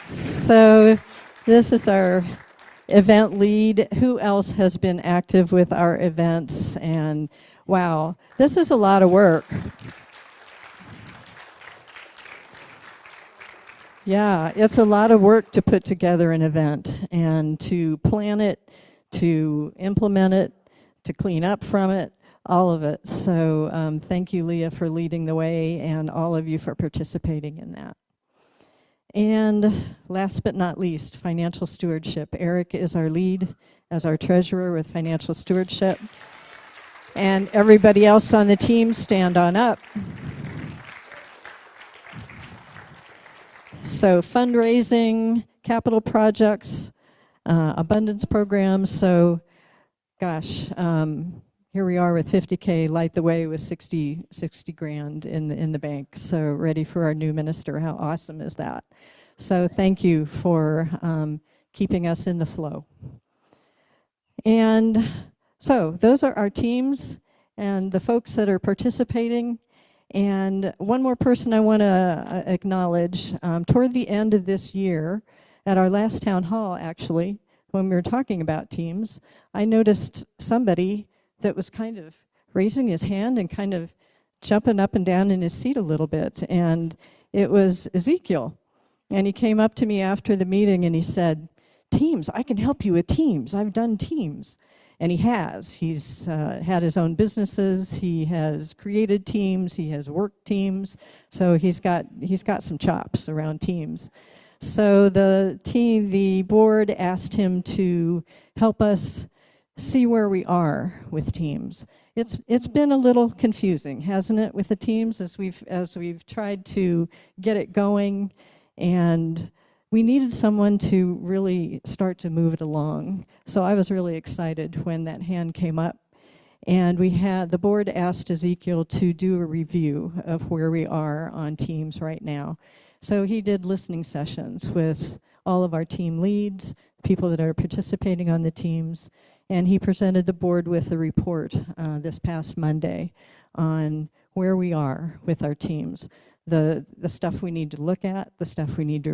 So this is our event lead. Who else has been active with our events? And wow, this is a lot of work. Yeah, it's a lot of work to put together an event and to plan it, to implement it, to clean up from it, all of it. So thank you, Leah, for leading the way, and all of you for participating in that. And last but not least, financial stewardship. Eric is our lead as our treasurer with financial stewardship. And everybody else on the team, stand on up. So fundraising, capital projects, abundance programs. So gosh, here we are with 50K, light the way with 60 grand in the bank. So ready for our new minister. How awesome is that? So thank you for keeping us in the flow. And so those are our teams and the folks that are participating. And one more person I want to acknowledge. Toward the end of this year, at our last town hall, actually, when we were talking about teams, I noticed somebody that was kind of raising his hand and kind of jumping up and down in his seat a little bit. And it was Ezekiel. And he came up to me after the meeting and he said, "Teams, I can help you with teams. I've done teams." And he has. He's had his own businesses. He has created teams. He has worked teams. So he's got some chops around teams. So the board asked him to help us see where we are with teams. It's been a little confusing, hasn't it, with the teams as we've tried to get it going, and we needed someone to really start to move it along. So I was really excited when that hand came up. And the board asked Ezekiel to do a review of where we are on teams right now. So he did listening sessions with all of our team leads, people that are participating on the teams, and he presented the board with a report this past Monday on where we are with our teams, the stuff we need to look at, the stuff we need to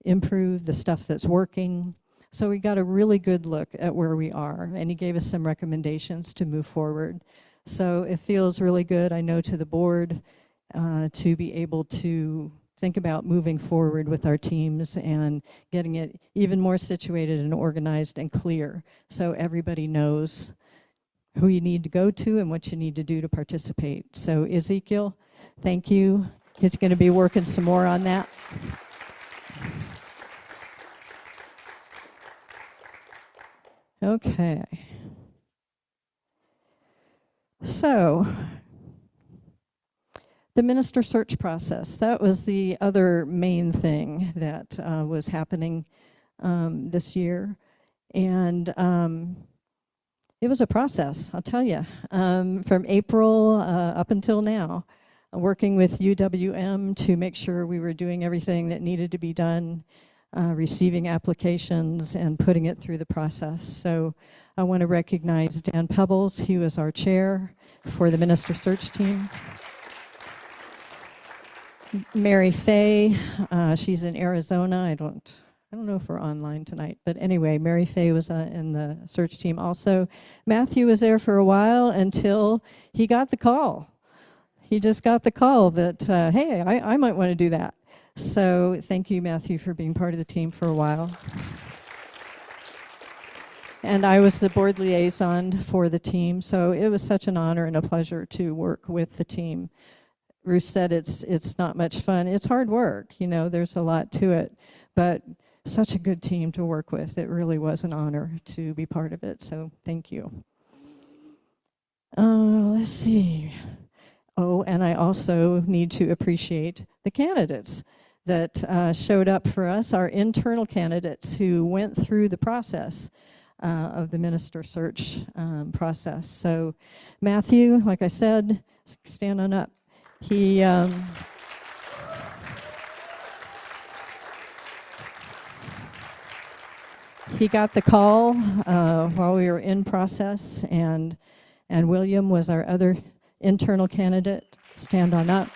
improve, the stuff that's working. So we got a really good look at where we are, and he gave us some recommendations to move forward. So it feels really good, I know, to the board to be able to think about moving forward with our teams and getting it even more situated and organized and clear so everybody knows who you need to go to and what you need to do to participate. So Ezekiel, thank you. He's going to be working some more on that. Okay. So, the minister search process, that was the other main thing that was happening this year. And it was a process, I'll tell you, from April up until now, working with UWM to make sure we were doing everything that needed to be done, receiving applications and putting it through the process. So I want to recognize Dan Pebbles. He was our chair for the minister search team. Mary Fay, she's in Arizona. I don't know if we're online tonight, but anyway, Mary Fay was in the search team also. Matthew was there for a while until he got the call. He just got the call that, hey, I might want to do that. So thank you, Matthew, for being part of the team for a while. And I was the board liaison for the team, so it was such an honor and a pleasure to work with the team. Ruth said it's not much fun. It's hard work, you know, there's a lot to it, but such a good team to work with. It really was an honor to be part of it, so thank you. Let's see. Oh, and I also need to appreciate the candidates that showed up for us, our internal candidates who went through the process of the minister search process. So Matthew, like I said, stand on up. He got the call while we were in process, and William was our other internal candidate. Stand on up.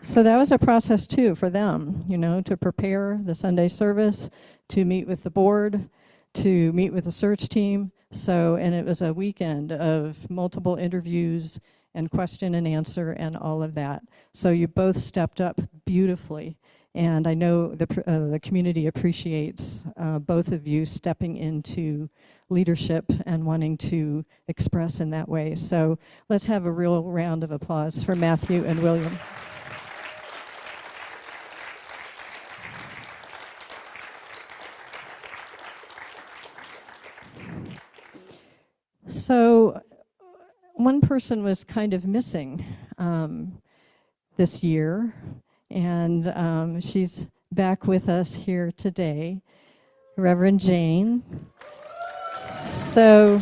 So that was a process too for them, you know, to prepare the Sunday service, to meet with the board, to meet with the search team. So, and it was a weekend of multiple interviews and question and answer and all of that. So you both stepped up beautifully. And I know the community appreciates both of you stepping into leadership and wanting to express in that way. So let's have a real round of applause for Matthew and William. So one person was kind of missing this year, and she's back with us here today, Reverend Jane. So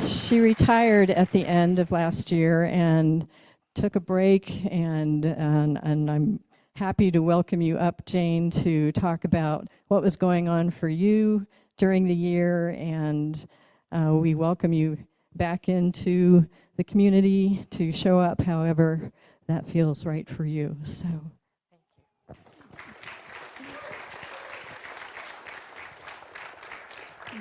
she retired at the end of last year and took a break, and I'm happy to welcome you up, Jane, to talk about what was going on for you during the year, and we welcome you back into the community to show up however that feels right for you. So, thank you.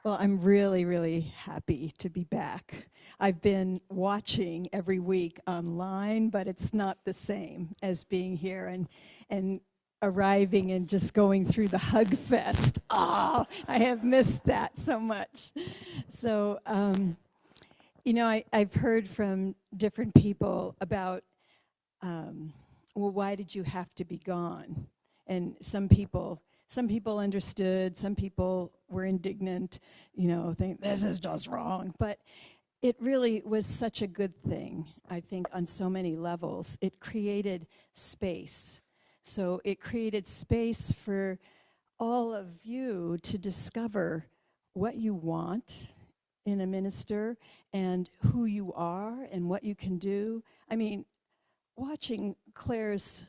Well, I'm really, really happy to be back. I've been watching every week online, but it's not the same as being here and arriving and just going through the hug fest. Oh, I have missed that so much. So, you know, I've heard from different people about, well, why did you have to be gone? And some people understood, some people were indignant, you know, think this is just wrong. But it really was such a good thing, I think, on so many levels. It created space. So it created space for all of you to discover what you want in a minister and who you are and what you can do. I mean, watching Claire's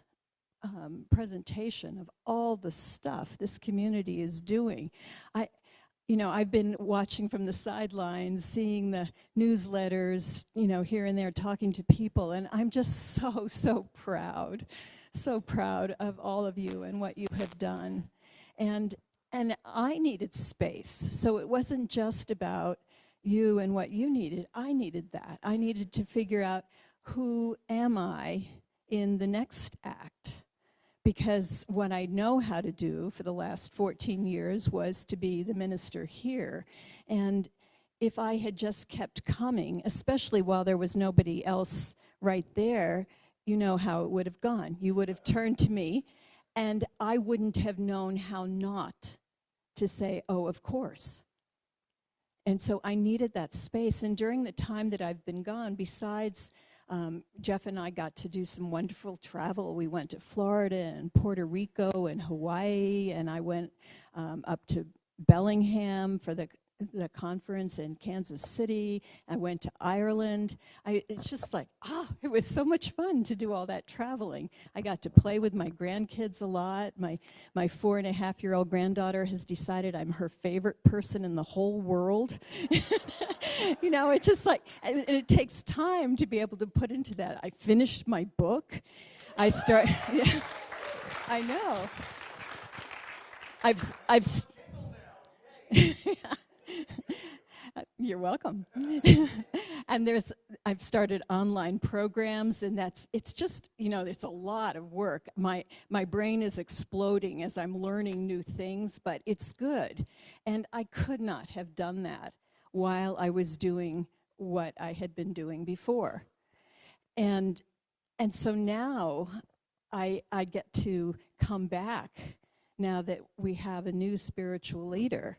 presentation of all the stuff this community is doing. I've been watching from the sidelines, seeing the newsletters, here and there, talking to people, and I'm just so proud of all of you and what you have done. And I needed space, so it wasn't just about you and what you needed. I needed that. I needed to figure out, who am I in the next act? Because what I know how to do for the last 14 years was to be the minister here. And if I had just kept coming, especially while there was nobody else right there, you know how it would have gone. You would have turned to me, and I wouldn't have known how not to say, oh, of course. And so I needed that space. And during the time that I've been gone, besides Jeff and I got to do some wonderful travel. We went to Florida and Puerto Rico and Hawaii, and I went up to Bellingham for the conference in Kansas City. I went to Ireland. It's just like, it was so much fun to do all that traveling. I got to play with my grandkids a lot. My 4.5-year-old granddaughter has decided I'm her favorite person in the whole world. It's just like, and it takes time to be able to put into that. I finished my book. I know. You're welcome. And I've started online programs, and it's just, it's a lot of work. My brain is exploding as I'm learning new things, but it's good. And I could not have done that while I was doing what I had been doing before. And so now I get to come back now that we have a new spiritual leader.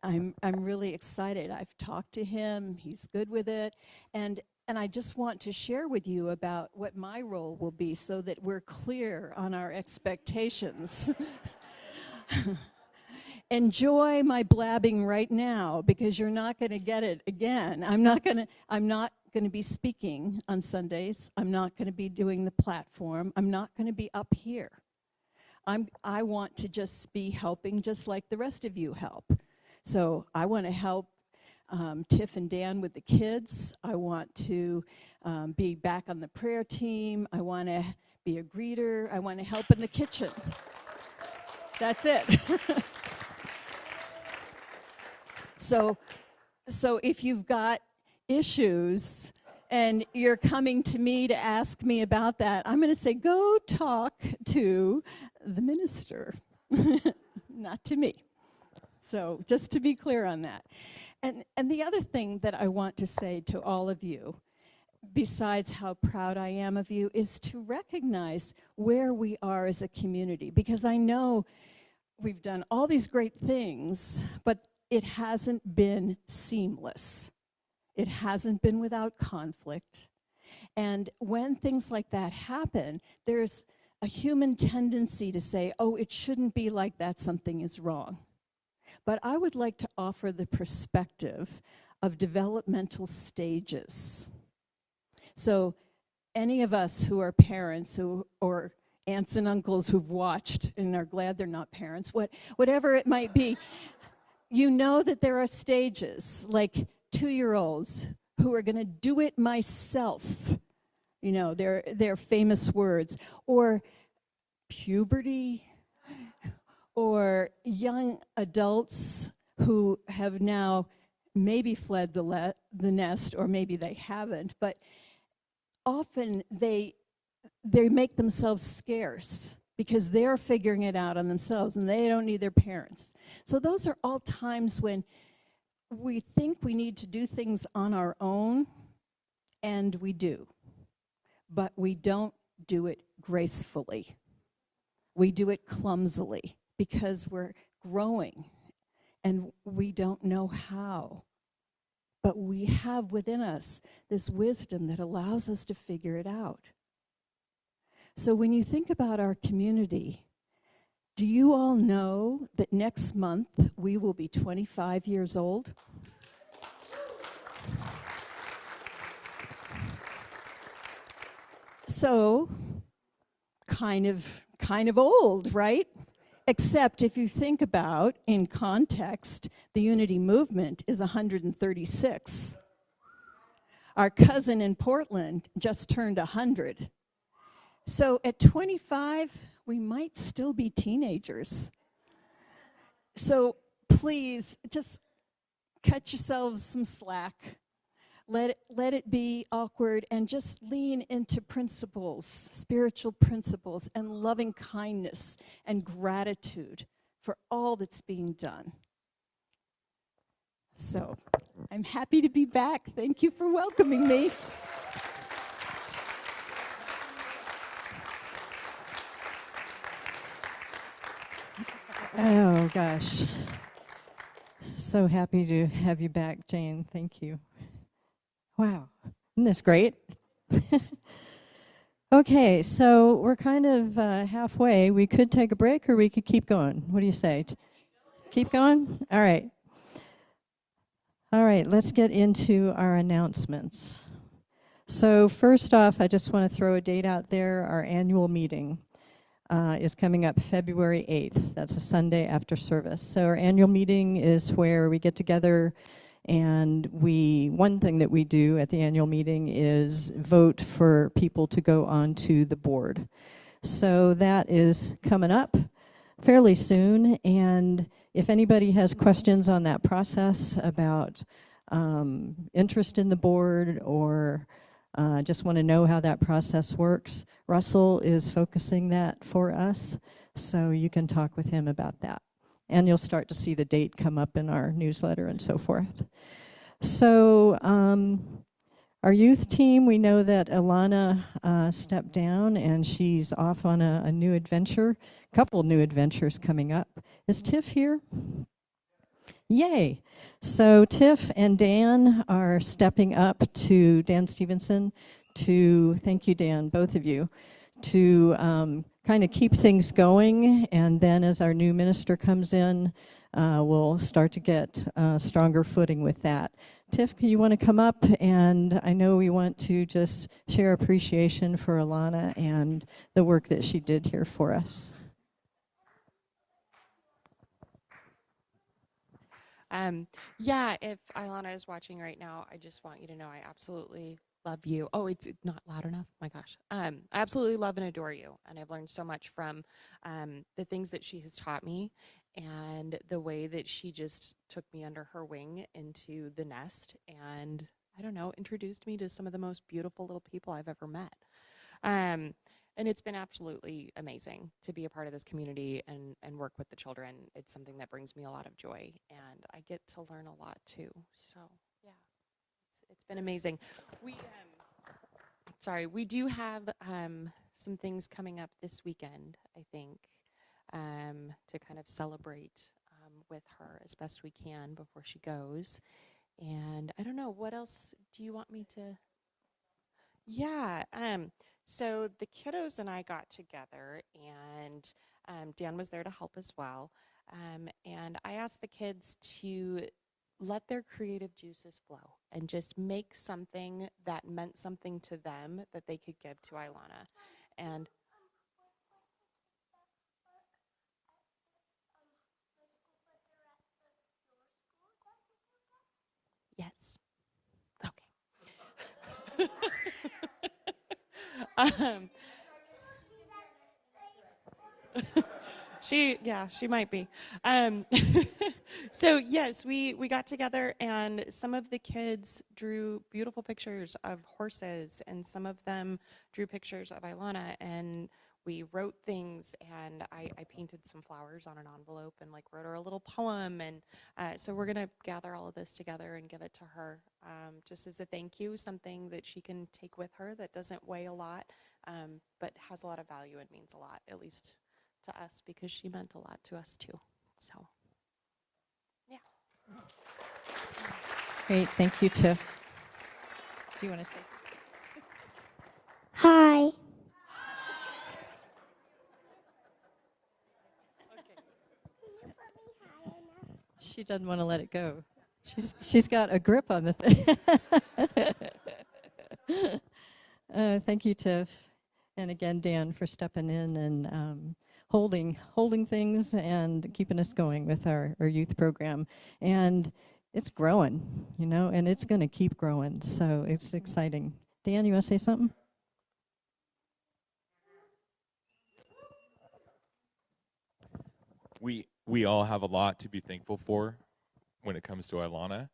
I'm really excited. I've talked to him. He's good with it. And I just want to share with you about what my role will be so that we're clear on our expectations. Enjoy my blabbing right now, because you're not going to get it again. I'm not going to be speaking on Sundays. I'm not going to be doing the platform. I'm not going to be up here. I want to just be helping just like the rest of you help. So I want to help Tiff and Dan with the kids. I want to be back on the prayer team. I want to be a greeter. I want to help in the kitchen. That's it. So if you've got issues and you're coming to me to ask me about that, I'm going to say, go talk to the minister, not to me. So just to be clear on that. And the other thing that I want to say to all of you, besides how proud I am of you, is to recognize where we are as a community. Because I know we've done all these great things, but it hasn't been seamless. It hasn't been without conflict. And when things like that happen, there's a human tendency to say, oh, it shouldn't be like that, something is wrong. But I would like to offer the perspective of developmental stages. So any of us who are parents or aunts and uncles who've watched and are glad they're not parents, whatever it might be, you know that there are stages, like 2-year-olds who are going to do it myself, their famous words, or puberty, or young adults who have now maybe fled the nest, or maybe they haven't, but often they make themselves scarce because they're figuring it out on themselves and they don't need their parents. So those are all times when we think we need to do things on our own, and we do. But we don't do it gracefully. We do it clumsily because we're growing and we don't know how. But we have within us this wisdom that allows us to figure it out. So when you think about our community, do you all know that next month we will be 25 years old? So, kind of kind of old, right? Except if you think about, in context, the Unity movement is 136. Our cousin in Portland just turned 100. So at 25, we might still be teenagers. So please, just cut yourselves some slack. Let it be awkward and just lean into principles, spiritual principles, and loving kindness and gratitude for all that's being done. So I'm happy to be back. Thank you for welcoming me. Oh, gosh. So happy to have you back, Jane. Thank you. Wow. Isn't this great? Okay, so we're kind of halfway. We could take a break or we could keep going. What do you say? Keep going? All right. All right, let's get into our announcements. So first off, I just want to throw a date out there. Our annual meeting is coming up February 8th. That's a Sunday after service. So our annual meeting is where we get together and one thing that we do at the annual meeting is vote for people to go onto the board. So that is coming up fairly soon, and if anybody has questions on that process about interest in the board or just want to know how that process works, Russell is focusing that for us, so you can talk with him about that. And you'll start to see the date come up in our newsletter and so forth. So our youth team, we know that Ilana stepped down and she's off on a new adventure, couple new adventures coming up. Is Tiff here? Yay. So Tiff and Dan are stepping up to, Dan Stevenson, to, thank you Dan, both of you, to kind of keep things going, and then as our new minister comes in, we'll start to get stronger footing with that. Tiff, you want to come up? And I know we want to just share appreciation for Ilana and the work that she did here for us. Yeah, if Ilana is watching right now, I just want you to know I absolutely love you. Oh, it's not loud enough? My gosh. I absolutely love and adore you, and I've learned so much from the things that she has taught me and the way that she just took me under her wing into the nest and, I don't know, introduced me to some of the most beautiful little people I've ever met. And it's been absolutely amazing to be a part of this community and work with the children. It's something that brings me a lot of joy, and I get to learn a lot too. So, yeah, it's been amazing. We do have some things coming up this weekend, I think, to kind of celebrate with her as best we can before she goes. And I don't know, what else do you want me to? Yeah, so the kiddos and I got together, and Dan was there to help as well. And I asked the kids to let their creative juices flow and just make something that meant something to them that they could give to Ilana. And yes. Okay. She might be. So yes, we got together, and some of the kids drew beautiful pictures of horses, and some of them drew pictures of Ilana, and we wrote things, and I painted some flowers on an envelope and like wrote her a little poem, and so we're gonna gather all of this together and give it to her just as a thank you, something that she can take with her that doesn't weigh a lot, but has a lot of value and means a lot, at least to us, because she meant a lot to us too. So, yeah. Great, thank you, Tiff. Do you want to say something? Hi. She doesn't want to let it go. She's got a grip on the thing. Thank you, Tiff. And again, Dan, for stepping in and holding things and keeping us going with our youth program. And it's growing, and it's going to keep growing. So it's exciting. Dan, you want to say something? We all have a lot to be thankful for when it comes to Ilana,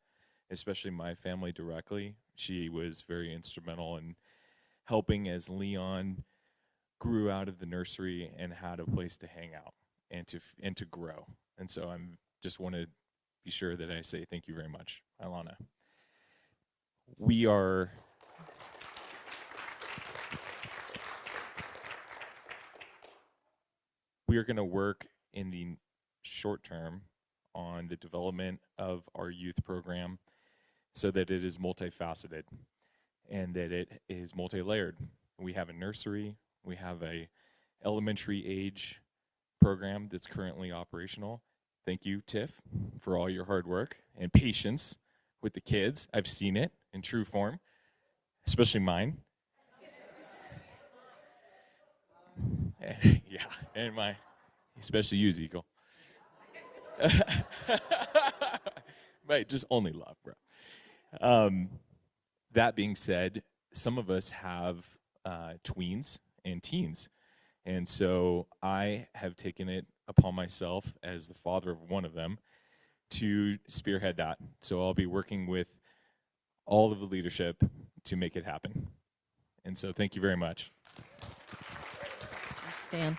especially my family directly. She was very instrumental in helping as Leon grew out of the nursery and had a place to hang out and to grow. And so I'm just want to be sure that I say thank you very much, Ilana. We are going to work in the short term on the development of our youth program so that it is multifaceted and that it is multi-layered. We have a nursery, we have a elementary age program that's currently operational. Thank you, Tiff, for all your hard work and patience with the kids. I've seen it in true form, especially mine. Yeah, and especially you, Ezekiel. Right, just only love, bro. That being said, some of us have tweens and teens. And so I have taken it upon myself as the father of one of them to spearhead that. So I'll be working with all of the leadership to make it happen. And so thank you very much. Stan.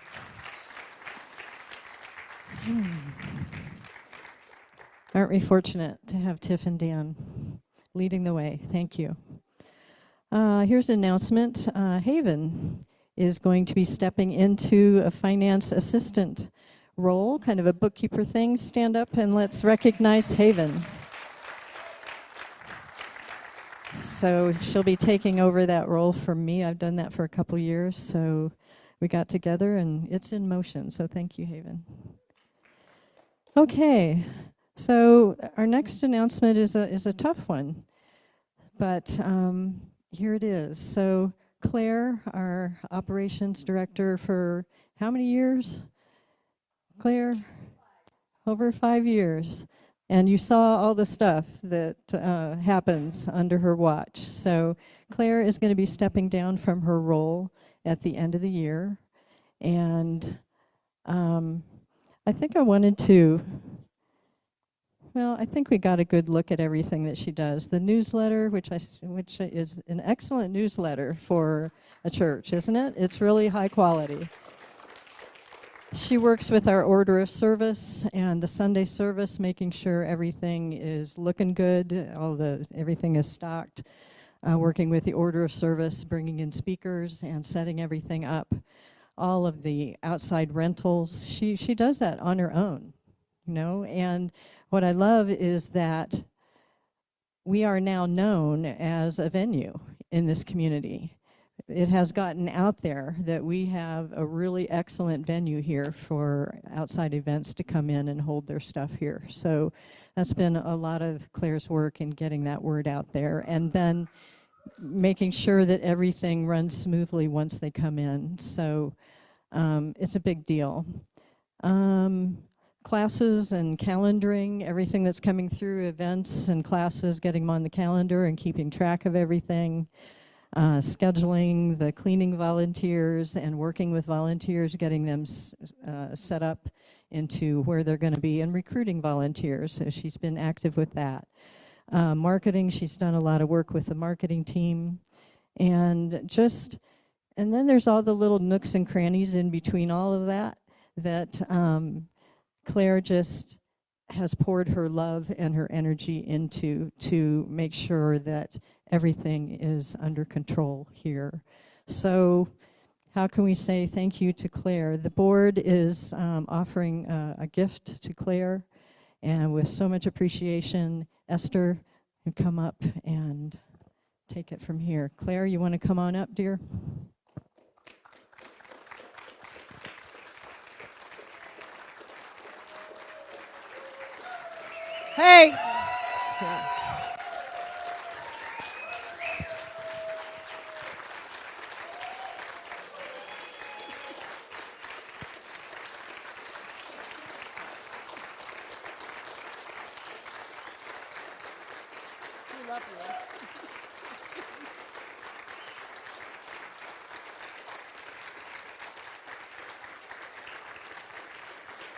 Aren't we fortunate to have Tiff and Dan leading the way? Thank you. Here's an announcement. Haven is going to be stepping into a finance assistant role, kind of a bookkeeper thing. Stand up and let's recognize Haven. So she'll be taking over that role from me. I've done that for a couple years, so we got together and it's in motion. So thank you, Haven. Okay, so our next announcement is a tough one, but here it is. So Claire, our operations director for how many years? Claire? Over 5 years. And you saw all the stuff that happens under her watch. So Claire is going to be stepping down from her role at the end of the year. And I think I wanted to, I think we got a good look at everything that she does. The newsletter, which is an excellent newsletter for a church, isn't it? It's really high quality. She works with our order of service and the Sunday service, making sure everything is looking good, everything is stocked, working with the order of service, bringing in speakers and setting everything up. All of the outside rentals, she does that on her own, and what I love is that we are now known as a venue in this community. It has gotten out there that we have a really excellent venue here for outside events to come in and hold their stuff here. So that's been a lot of Claire's work in getting that word out there, and then making sure that everything runs smoothly once they come in. So it's a big deal. Classes and calendaring, everything that's coming through, events and classes, getting them on the calendar and keeping track of everything. Scheduling the cleaning volunteers and working with volunteers, getting them set up into where they're going to be, and recruiting volunteers. So she's been active with that. Marketing, she's done a lot of work with the marketing team. And then there's all the little nooks and crannies in between all of that Claire just has poured her love and her energy into to make sure that everything is under control here. So how can we say thank you to Claire? The board is offering a gift to Claire, and with so much appreciation, Esther, you come up and take it from here. Claire, you want to come on up, dear? Hey.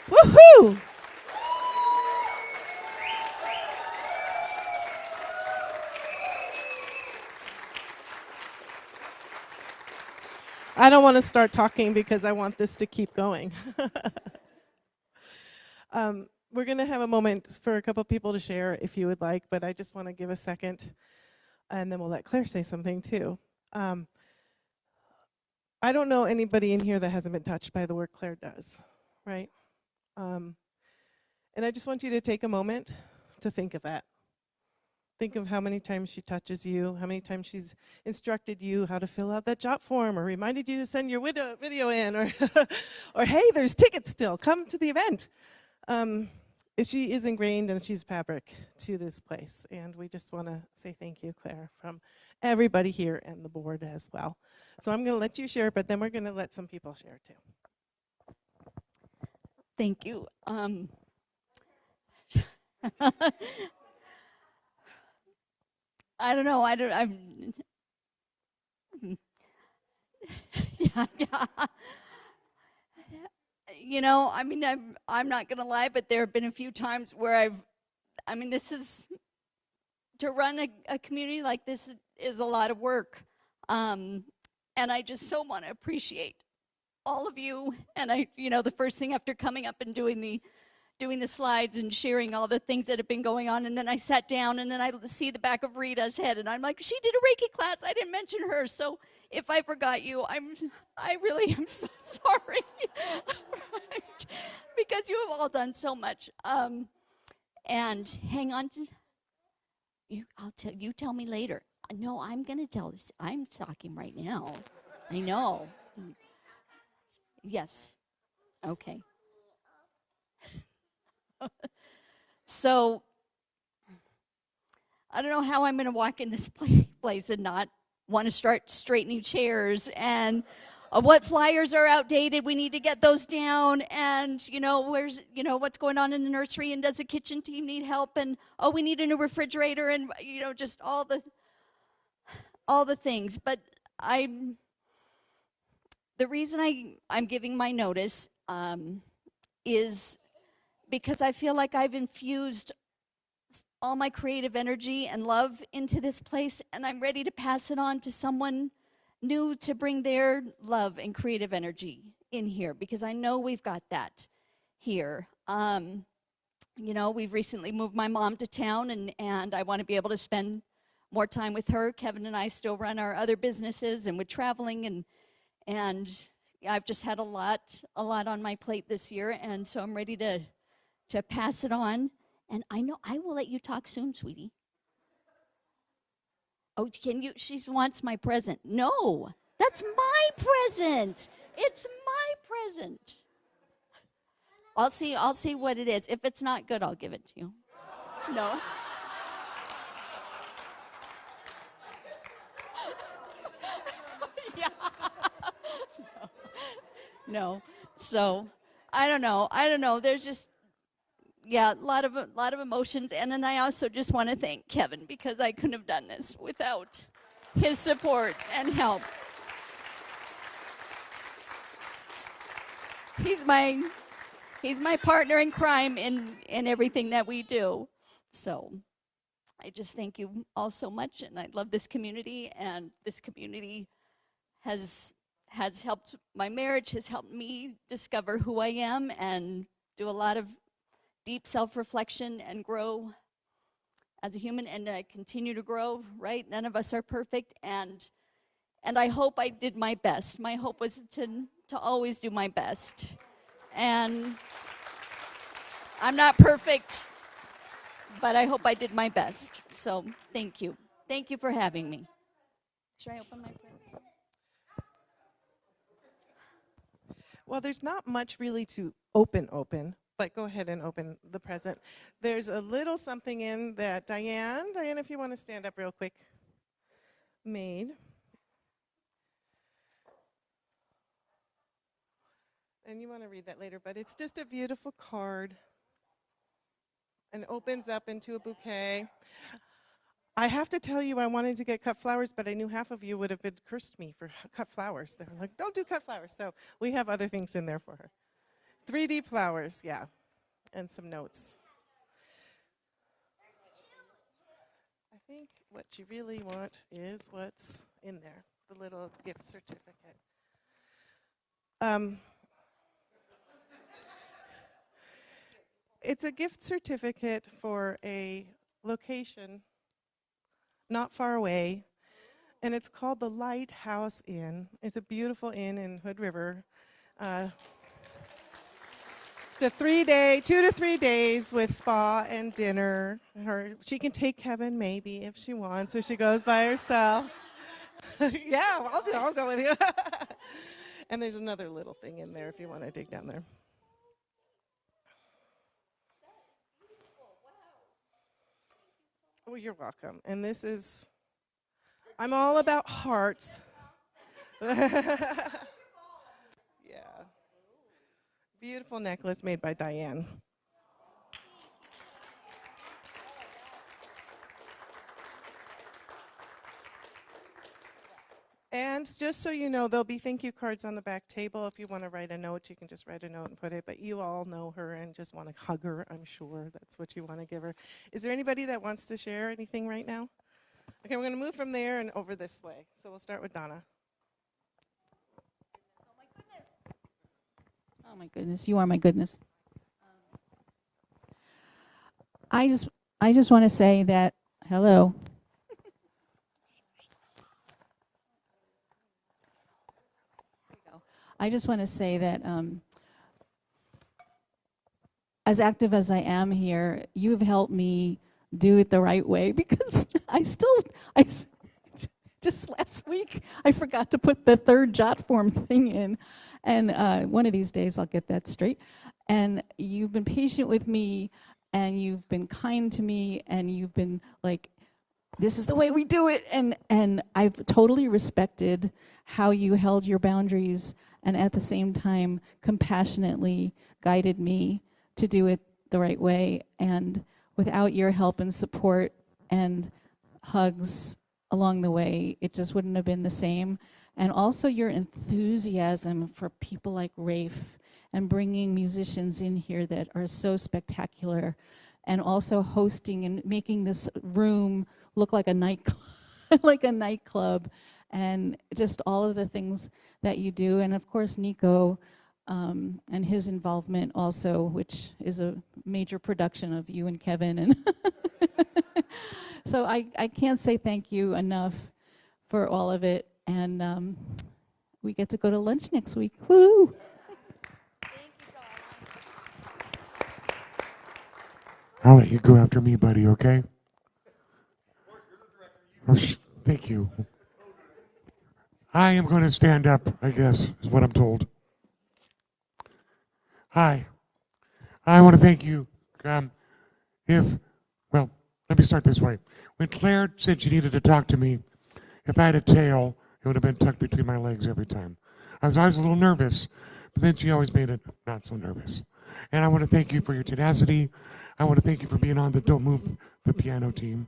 Woohoo! I don't want to start talking because I want this to keep going. We're going to have a moment for a couple people to share if you would like, but I just want to give a second, and then we'll let Claire say something too. I don't know anybody in here that hasn't been touched by the work Claire does, right? And I just want you to take a moment to think of that. Think of how many times she touches you, how many times she's instructed you how to fill out that job form, or reminded you to send your video in, or, or hey, there's tickets still, come to the event. She is ingrained and she's fabric to this place. And we just want to say thank you, Claire, from everybody here and the board as well. So I'm going to let you share, but then we're going to let some people share too. Thank you. I don't know. I'm. Yeah. You know, I mean, I'm not gonna lie, but there have been a few times where this is to run a community like this is a lot of work, and I just so want to appreciate all of you. And the first thing after coming up and doing the slides and sharing all the things that have been going on, and then I sat down and then I see the back of Rita's head and I'm like, she did a Reiki class, I didn't mention her. So if I forgot you, I really am so sorry. Right? Because you have all done so much. And hang on to you. You tell me later. No, I'm gonna tell this. I'm talking right now. I know. Yes. Okay. So I don't know how I'm going to walk in this place and not want to start straightening chairs, and what flyers are outdated, we need to get those down, and where's what's going on in the nursery, and does the kitchen team need help, and we need a new refrigerator, and just all the things. But the reason I'm giving my notice is because I feel like I've infused all my creative energy and love into this place, and I'm ready to pass it on to someone new to bring their love and creative energy in here, because I know we've got that here. We've recently moved my mom to town, and I want to be able to spend more time with her. Kevin and I still run our other businesses, and we're traveling, and I've just had a lot on my plate this year, and so I'm ready to pass it on. And I know I will let you talk soon, sweetie. Oh, can you? She wants my present. No, that's my present. It's my present. I'll see what it is. If it's not good, I'll give it to you. No. Yeah. No. So, I don't know. There's just a lot of emotions, and then I also just want to thank Kevin, because I couldn't have done this without his support and help. He's my partner in crime in everything that we do. So I just thank you all so much, and I love this community, and this community has helped my marriage, has helped me discover who I am and do a lot of deep self-reflection and grow as a human, and continue to grow, right? None of us are perfect, and I hope I did my best. My hope was to always do my best. And I'm not perfect, but I hope I did my best. So thank you. Thank you for having me. Should I open my present? Well, there's not much really to open, but go ahead and open the present. There's a little something in that Diane, if you want to stand up real quick, made. And you want to read that later, but it's just a beautiful card and opens up into a bouquet. I have to tell you, I wanted to get cut flowers, but I knew half of you would have been cursed me for cut flowers. They were like, don't do cut flowers. So we have other things in there for her. 3D flowers, yeah, and some notes. I think what you really want is what's in there, the little gift certificate. It's a gift certificate for a location not far away, and it's called the Lighthouse Inn. It's a beautiful inn in Hood River. It's a 3-day, 2 to 3 days with spa and dinner. She can take Kevin maybe if she wants, or she goes by herself. Yeah, I'll go with you. And there's another little thing in there if you want to dig down there. Well, you're welcome. And this is, I'm all about hearts. Yeah. Beautiful necklace made by Diane. And just so you know, there'll be thank you cards on the back table. If you want to write a note, you can just write a note and put it. But you all know her and just want to hug her, I'm sure. That's what you want to give her. Is there anybody that wants to share anything right now? Okay, we're going to move from there and over this way. So we'll start with Donna. Oh my goodness, you are my goodness. I just want to say that, hello. I just want to say that as active as I am here, you've helped me do it the right way, because just last week, I forgot to put the third jot form thing in. And one of these days, I'll get that straight. And you've been patient with me, and you've been kind to me, and you've been like, this is the way we do it. And I've totally respected how you held your boundaries and at the same time compassionately guided me to do it the right way. And without your help and support and hugs along the way, it just wouldn't have been the same. And also your enthusiasm for people like Rafe and bringing musicians in here that are so spectacular, and also hosting and making this room look like a nightclub, and just all of the things that you do. And of course, Nico and his involvement also, which is a major production of you and Kevin. And so I can't say thank you enough for all of it. And we get to go to lunch next week. Woo! I'll let you go after me, buddy, okay? Oh, thank you. I am going to stand up, I guess, is what I'm told. Hi. I want to thank you. Let me start this way. When Claire said she needed to talk to me, if I had a tail, it would have been tucked between my legs every time. I was always a little nervous, but then she always made it not so nervous. And I want to thank you for your tenacity. I want to thank you for being on the Don't Move the Piano team.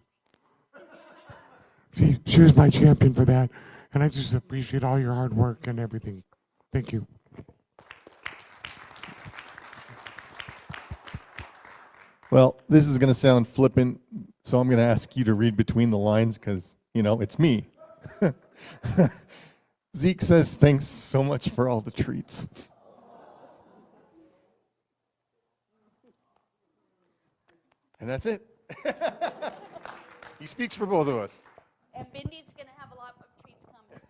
She was my champion for that. And I just appreciate all your hard work and everything. Thank you. Well, this is going to sound flippant, so I'm going to ask you to read between the lines because, it's me. Zeke says, thanks so much for all the treats. And that's it. He speaks for both of us. And Bindy's going to have a lot of treats coming.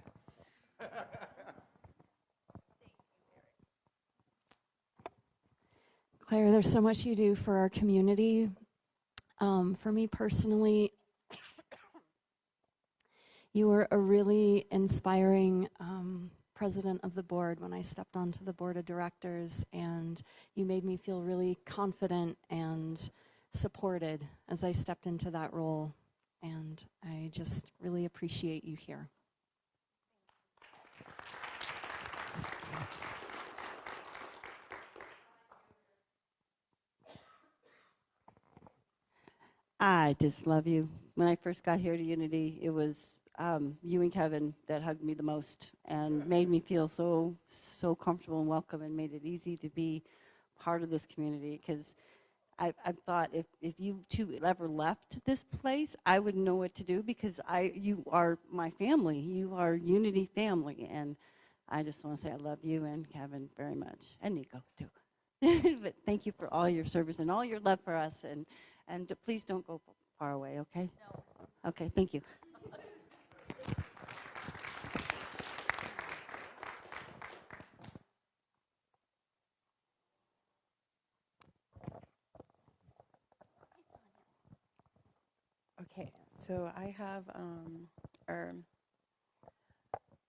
Claire, there's so much you do for our community. For me personally, you were a really inspiring president of the board when I stepped onto the board of directors, and you made me feel really confident and supported as I stepped into that role. And I just really appreciate you here. I just love you when I first got here to Unity, it was you and Kevin that hugged me the most and made me feel so comfortable and welcome, and made it easy to be part of this community. Because I thought if you two ever left this place, I wouldn't know what to do, because you are my family. You are Unity family, and I just want to say I love you and Kevin very much, and Nico too. But thank you for all your service and all your love for us, and please don't go far away, okay? No. Okay, thank you. Okay, so I have,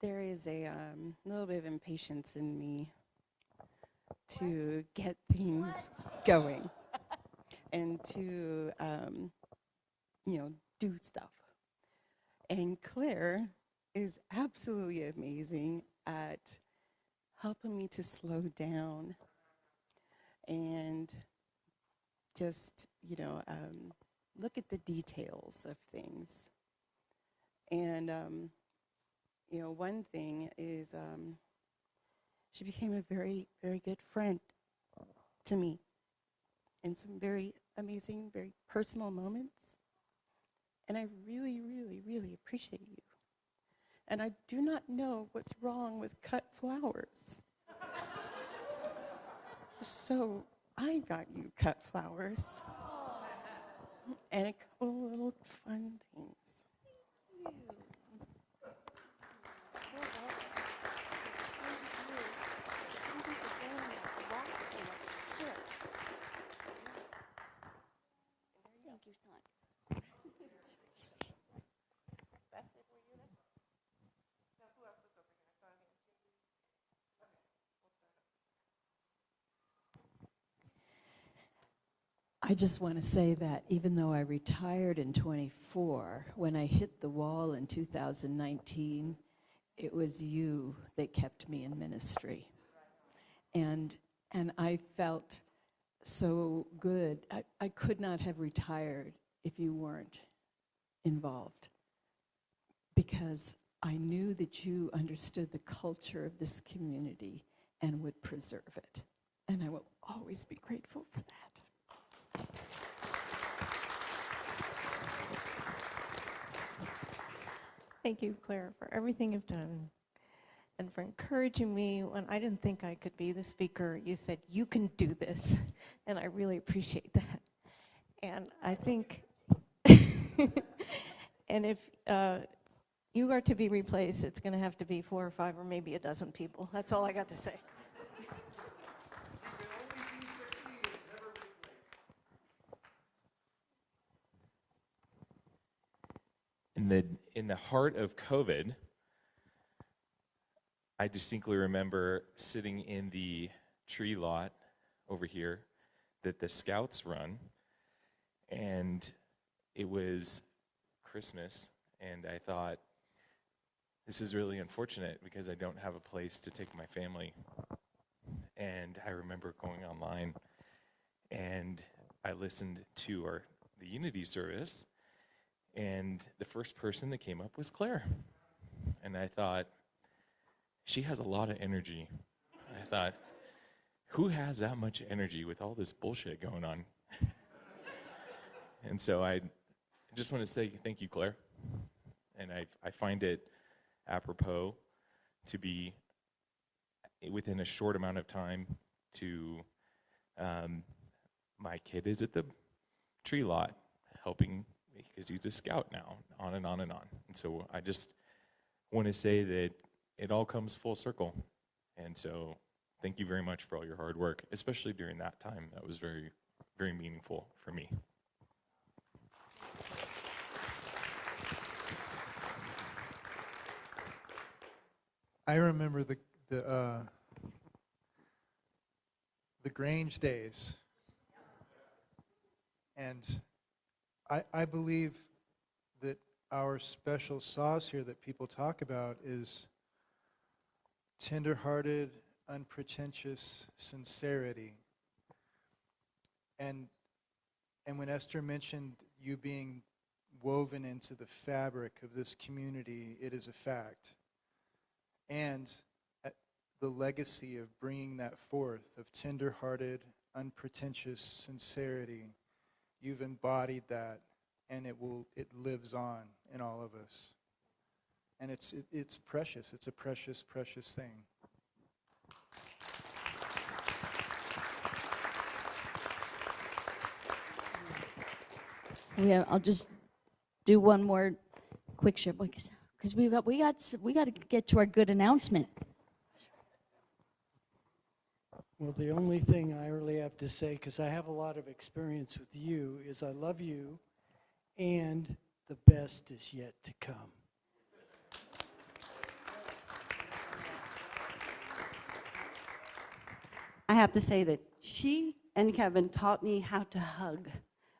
there is a little bit of impatience in me to get things going and to, do stuff. And Claire is absolutely amazing at helping me to slow down and just, look at the details of things. And, one thing is she became a very, very good friend to me in some very amazing, very personal moments. And I really, really, really appreciate you. And I do not know what's wrong with cut flowers. So I got you cut flowers and a couple little fun things. Thank you, son. I just want to say that even though I retired in 24, when I hit the wall in 2019, it was you that kept me in ministry. And I felt so good. I could not have retired if you weren't involved, because I knew that you understood the culture of this community and would preserve it. And I will always be grateful for that. Thank you, Claire, for everything you've done and for encouraging me when I didn't think I could be the speaker. You said, you can do this, and I really appreciate that. And I think, and if you are to be replaced, it's going to have to be 4 or 5 or maybe a dozen people. That's all I got to say. In the heart of COVID, I distinctly remember sitting in the tree lot over here that the Scouts run, and it was Christmas, and I thought, this is really unfortunate because I don't have a place to take my family. And I remember going online, and I listened to the Unity service, and the first person that came up was Claire. And I thought, she has a lot of energy. I thought, who has that much energy with all this bullshit going on? And so I just want to say thank you, Claire. And I find it apropos to be within a short amount of time to, my kid is at the tree lot helping because he's a scout now, on and on and on. And so I just want to say that it all comes full circle. And so thank you very much for all your hard work, especially during that time. That was very, very meaningful for me. I remember the Grange days, and I believe that our special sauce here that people talk about is tender-hearted, unpretentious sincerity. And when Esther mentioned you being woven into the fabric of this community. It is a fact. And the legacy of bringing that forth, of tender-hearted, unpretentious sincerity, you've embodied that, and it lives on in all of us. And it's precious. It's a precious, precious thing. Yeah, I'll just do one more quick share because we got to get to our good announcement. Well, the only thing I really have to say, because I have a lot of experience with you, is I love you, and the best is yet to come. I have to say that she and Kevin taught me how to hug.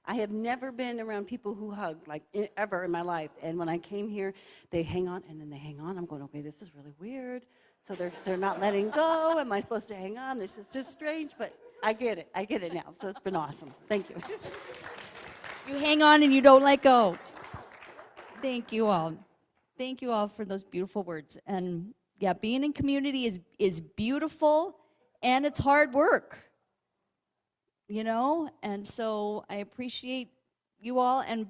I have never been around people who hug, like, ever in my life. And when I came here, they hang on, and then they hang on. I'm going, okay, this is really weird. So they're not letting go. Am I supposed to hang on? This is just strange, but I get it. I get it now. So it's been awesome. Thank you. You hang on and you don't let go. Thank you all. Thank you all for those beautiful words. And yeah, being in community is beautiful, and it's hard work. You know, and so I appreciate you all, and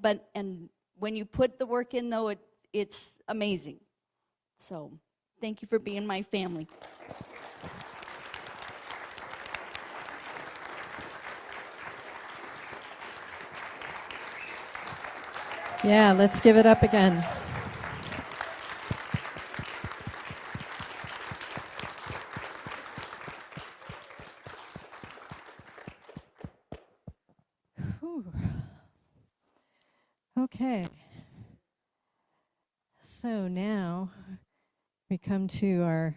when you put the work in, though, it's amazing. So thank you for being my family. Yeah, let's give it up again. Whew. Okay. So now we come to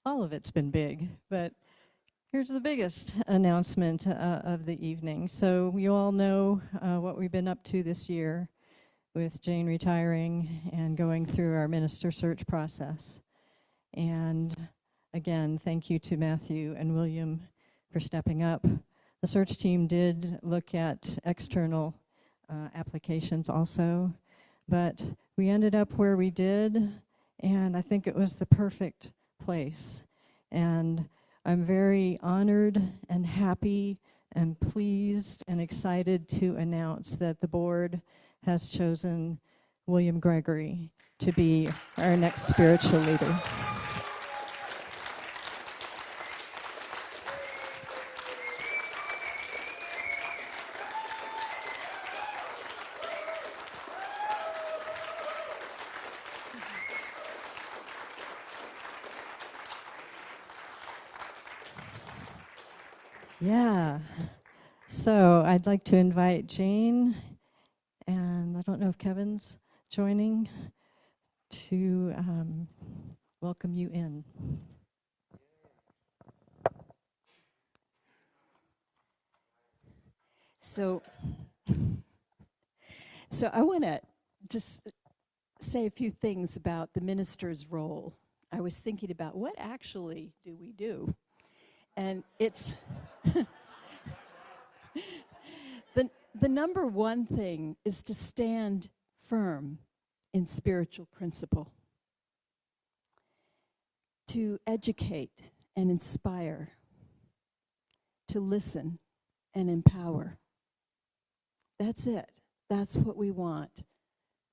all of it's been big, but here's the biggest announcement of the evening. So you all know what we've been up to this year with Jane retiring and going through our minister search process. And again, thank you to Matthew and William for stepping up. The search team did look at external applications also, but we ended up where we did, and I think it was the perfect place. And I'm very honored and happy and pleased and excited to announce that the board has chosen William Gregory to be our next spiritual leader. Yeah, so I'd like to invite Jane, and I don't know if Kevin's joining, to welcome you in. So I want to just say a few things about the minister's role. I was thinking about what actually do we do? And it's the number one thing is to stand firm in spiritual principle, to educate and inspire, to listen and empower. That's it. That's what we want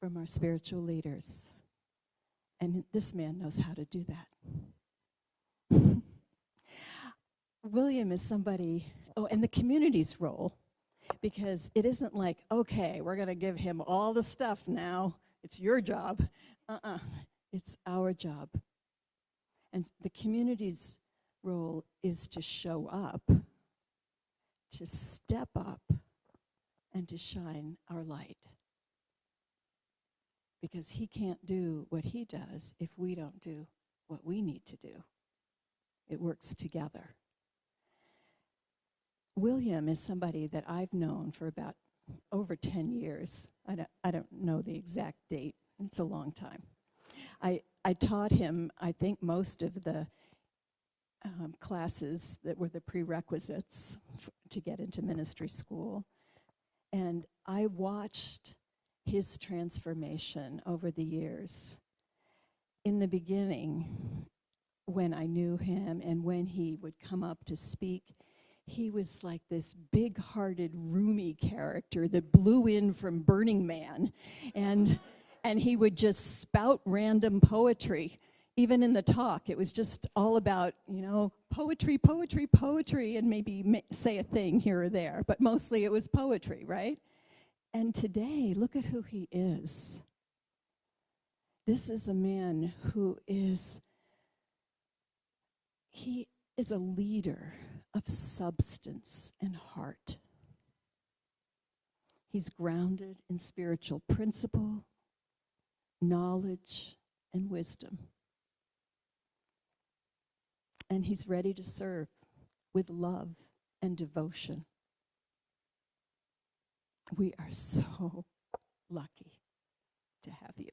from our spiritual leaders. And this man knows how to do that. William is somebody, and the community's role, because it isn't like, okay, we're going to give him all the stuff now. It's your job. It's our job. And the community's role is to show up, to step up, and to shine our light. Because he can't do what he does if we don't do what we need to do. It works together. William is somebody that I've known for about over 10 years. I don't know the exact date. It's a long time. I taught him, I think, most of the classes that were the prerequisites to get into ministry school. And I watched his transformation over the years. In the beginning, when I knew him and when he would come up to speak, he was like this big-hearted Rumi character that blew in from Burning Man, and he would just spout random poetry. Even in the talk, it was just all about, poetry, poetry, poetry, and maybe say a thing here or there, but mostly it was poetry, right? And today, look at who he is. This is a man who he is a leader of substance and heart. He's grounded in spiritual principle, knowledge, and wisdom. And he's ready to serve with love and devotion. We are so lucky to have you.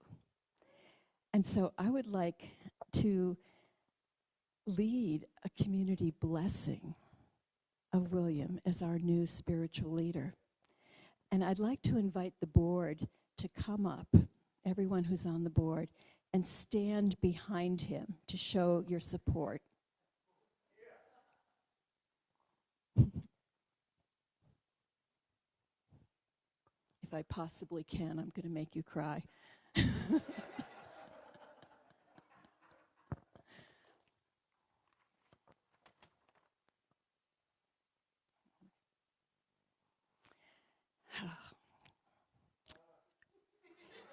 And so I would like to lead a community blessing of William as our new spiritual leader. And I'd like to invite the board to come up, everyone who's on the board, and stand behind him to show your support. If I possibly can, I'm going to make you cry.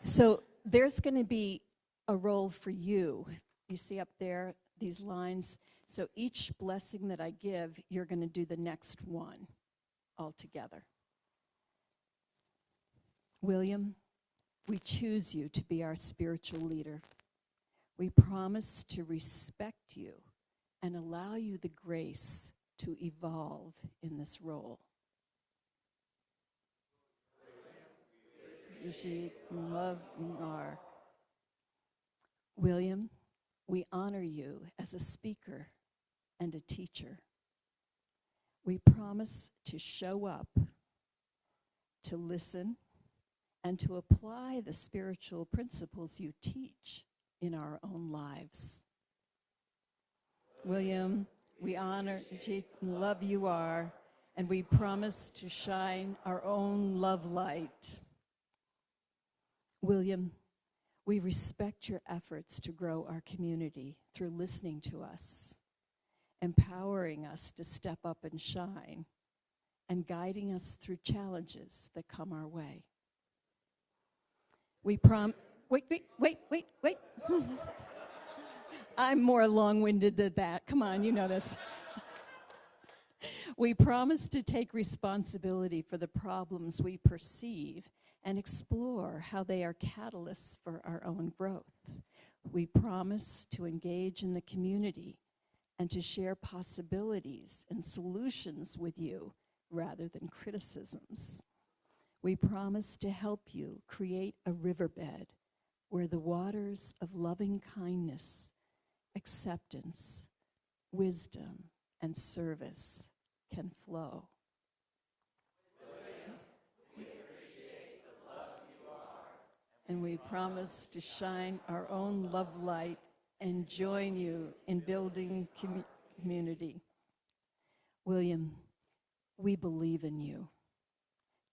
So there's going to be a role for you. You see up there these lines. So each blessing that I give, you're going to do the next one all together. William, we choose you to be our spiritual leader. We promise to respect you and allow you the grace to evolve in this role. You love you are. William, we honor you as a speaker and a teacher. We promise to show up, to listen, and to apply the spiritual principles you teach in our own lives. William, we honor you, love you are, and we promise to shine our own love light. William, we respect your efforts to grow our community through listening to us, empowering us to step up and shine, and guiding us through challenges that come our way. Wait. I'm more long-winded than that. Come on, you know this. We promise to take responsibility for the problems we perceive and explore how they are catalysts for our own growth. We promise to engage in the community and to share possibilities and solutions with you rather than criticisms. We promise to help you create a riverbed where the waters of loving kindness, acceptance, wisdom, and service can flow. And we promise to shine our own love light and join you in building community. William, we believe in you.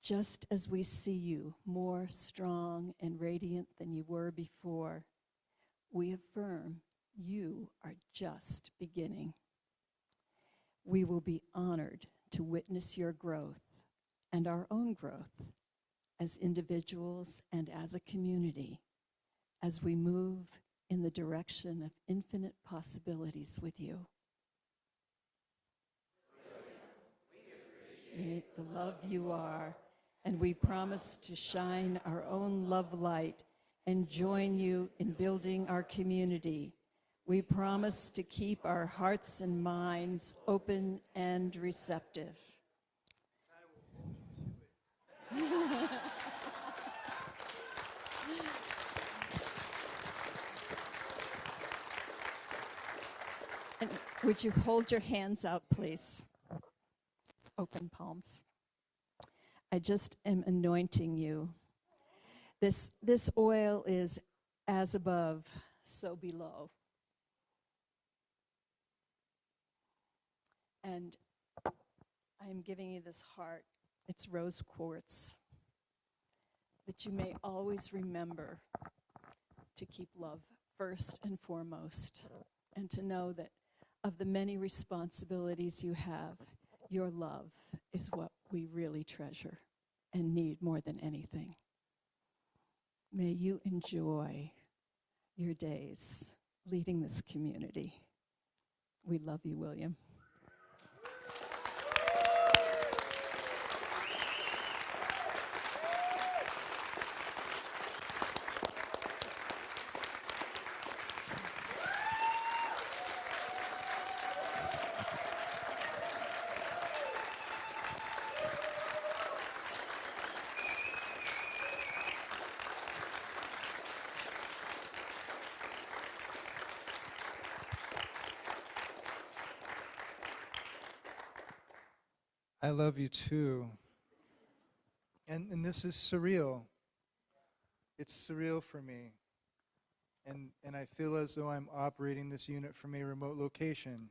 Just as we see you more strong and radiant than you were before, we affirm you are just beginning. We will be honored to witness your growth and our own growth as individuals and as a community as we move in the direction of infinite possibilities with you. We appreciate the love you are, and we promise to shine our own love light and join you in building our community. We promise to keep our hearts and minds open and receptive. And would you hold your hands out, please? Open palms. I just am anointing you. This oil is as above, so below. And I am giving you this heart. It's rose quartz. That you may always remember to keep love first and foremost, and to know that of the many responsibilities you have, your love is what we really treasure and need more than anything. May you enjoy your days leading this community. We love you, William. I love you too. And this is surreal. It's surreal for me. And I feel as though I'm operating this unit from a remote location.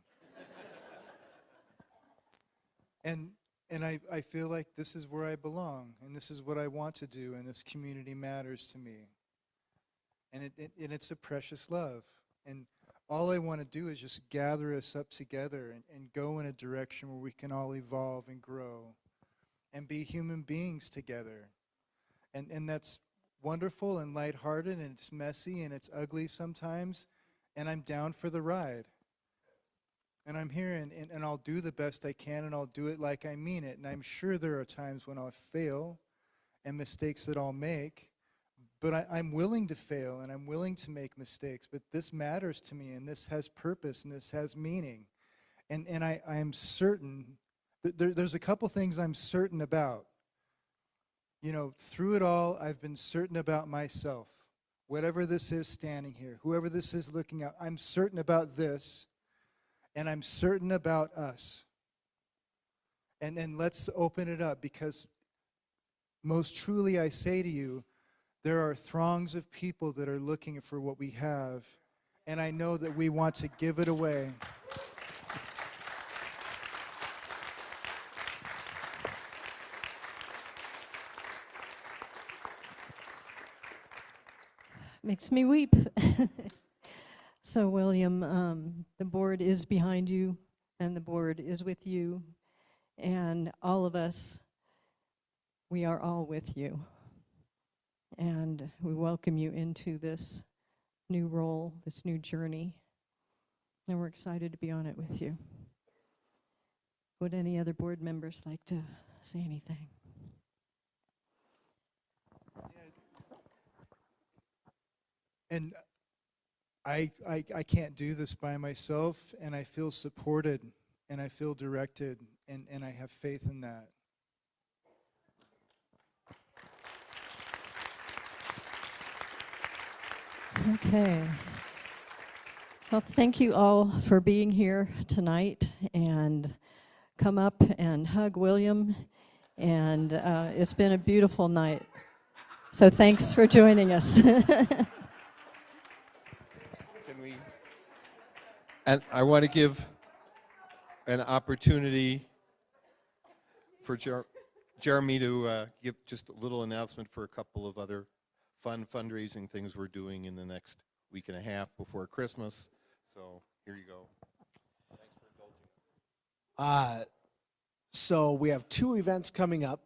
And I feel like this is where I belong, and this is what I want to do, and this community matters to me. And it's a precious love. And all I want to do is just gather us up together and go in a direction where we can all evolve and grow and be human beings together. And that's wonderful and lighthearted, and it's messy and it's ugly sometimes, and I'm down for the ride. And I'm here, and I'll do the best I can, and I'll do it like I mean it. And I'm sure there are times when I'll fail and mistakes that I'll make, but I'm willing to fail, and I'm willing to make mistakes. But this matters to me, and this has purpose, and this has meaning. And I am certain, there's a couple things I'm certain about. You know, through it all, I've been certain about myself. Whatever this is standing here, whoever this is looking out, I'm certain about this, and I'm certain about us. And let's open it up, because most truly I say to you, there are throngs of people that are looking for what we have, and I know that we want to give it away. Makes me weep. So, William, the board is behind you, and the board is with you, and all of us, we are all with you. And we welcome you into this new role, this new journey, and we're excited to be on it with you. Would any other board members like to say anything? And I can't do this by myself, and I feel supported, and I feel directed, and I have faith in that. Okay. Well, thank you all for being here tonight, and come up and hug William, and it's been a beautiful night. So thanks for joining us. Can we? And I want to give an opportunity for Jeremy to give just a little announcement for a couple of other fun fundraising things we're doing in the next week and a half before Christmas. So here you go. Thanks for indulging us. So we have 2 events coming up,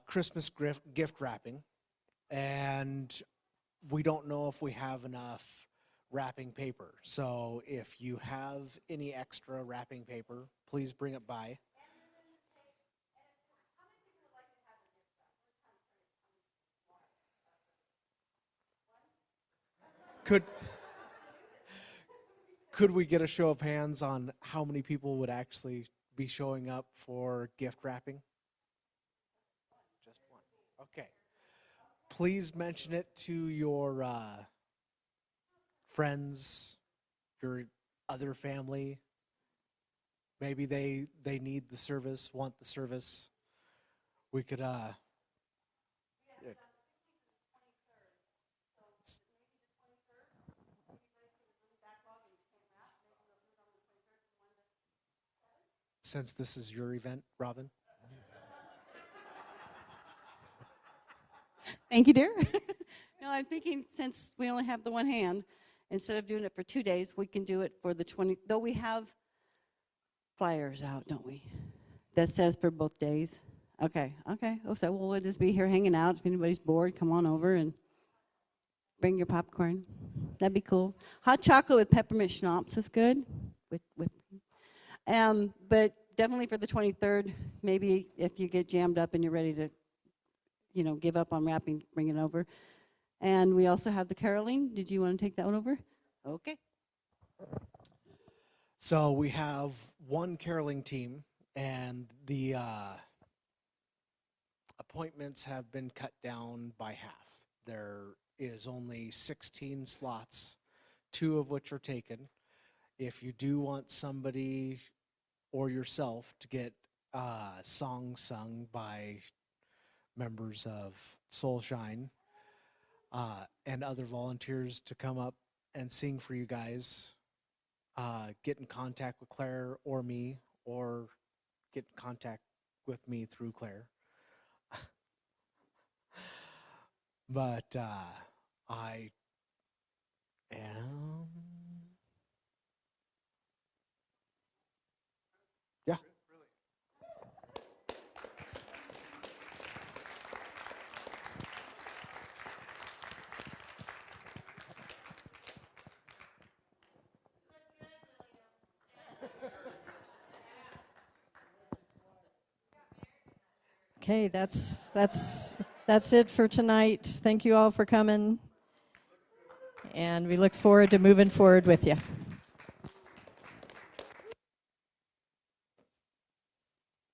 Christmas gift wrapping, and we don't know if we have enough wrapping paper. So if you have any extra wrapping paper, please bring it by. Could we get a show of hands on how many people would actually be showing up for gift wrapping? Just 1. Okay. Please mention it to your friends, your other family. Maybe they need the service, want the service. We could since this is your event, Robin? Thank you, dear. No, I'm thinking since we only have the one hand, instead of doing it for 2 days, we can do it for the 20, though we have flyers out, don't we? That says for both days. Okay. Oh, so we'll just be here hanging out. If anybody's bored, come on over and bring your popcorn. That'd be cool. Hot chocolate with peppermint schnapps is good. But definitely for the 23rd, maybe if you get jammed up and you're ready to, give up on wrapping, bring it over. And we also have the caroling. Did you want to take that one over? Okay. So we have one caroling team, and the appointments have been cut down by half. There is only 16 slots, 2 of which are taken. If you do want somebody or yourself to get songs sung by members of Soulshine and other volunteers to come up and sing for you guys, get in contact with Claire or me, or get in contact with me through Claire. But I am... Yeah. Okay, that's it for tonight. Thank you all for coming, and we look forward to moving forward with you.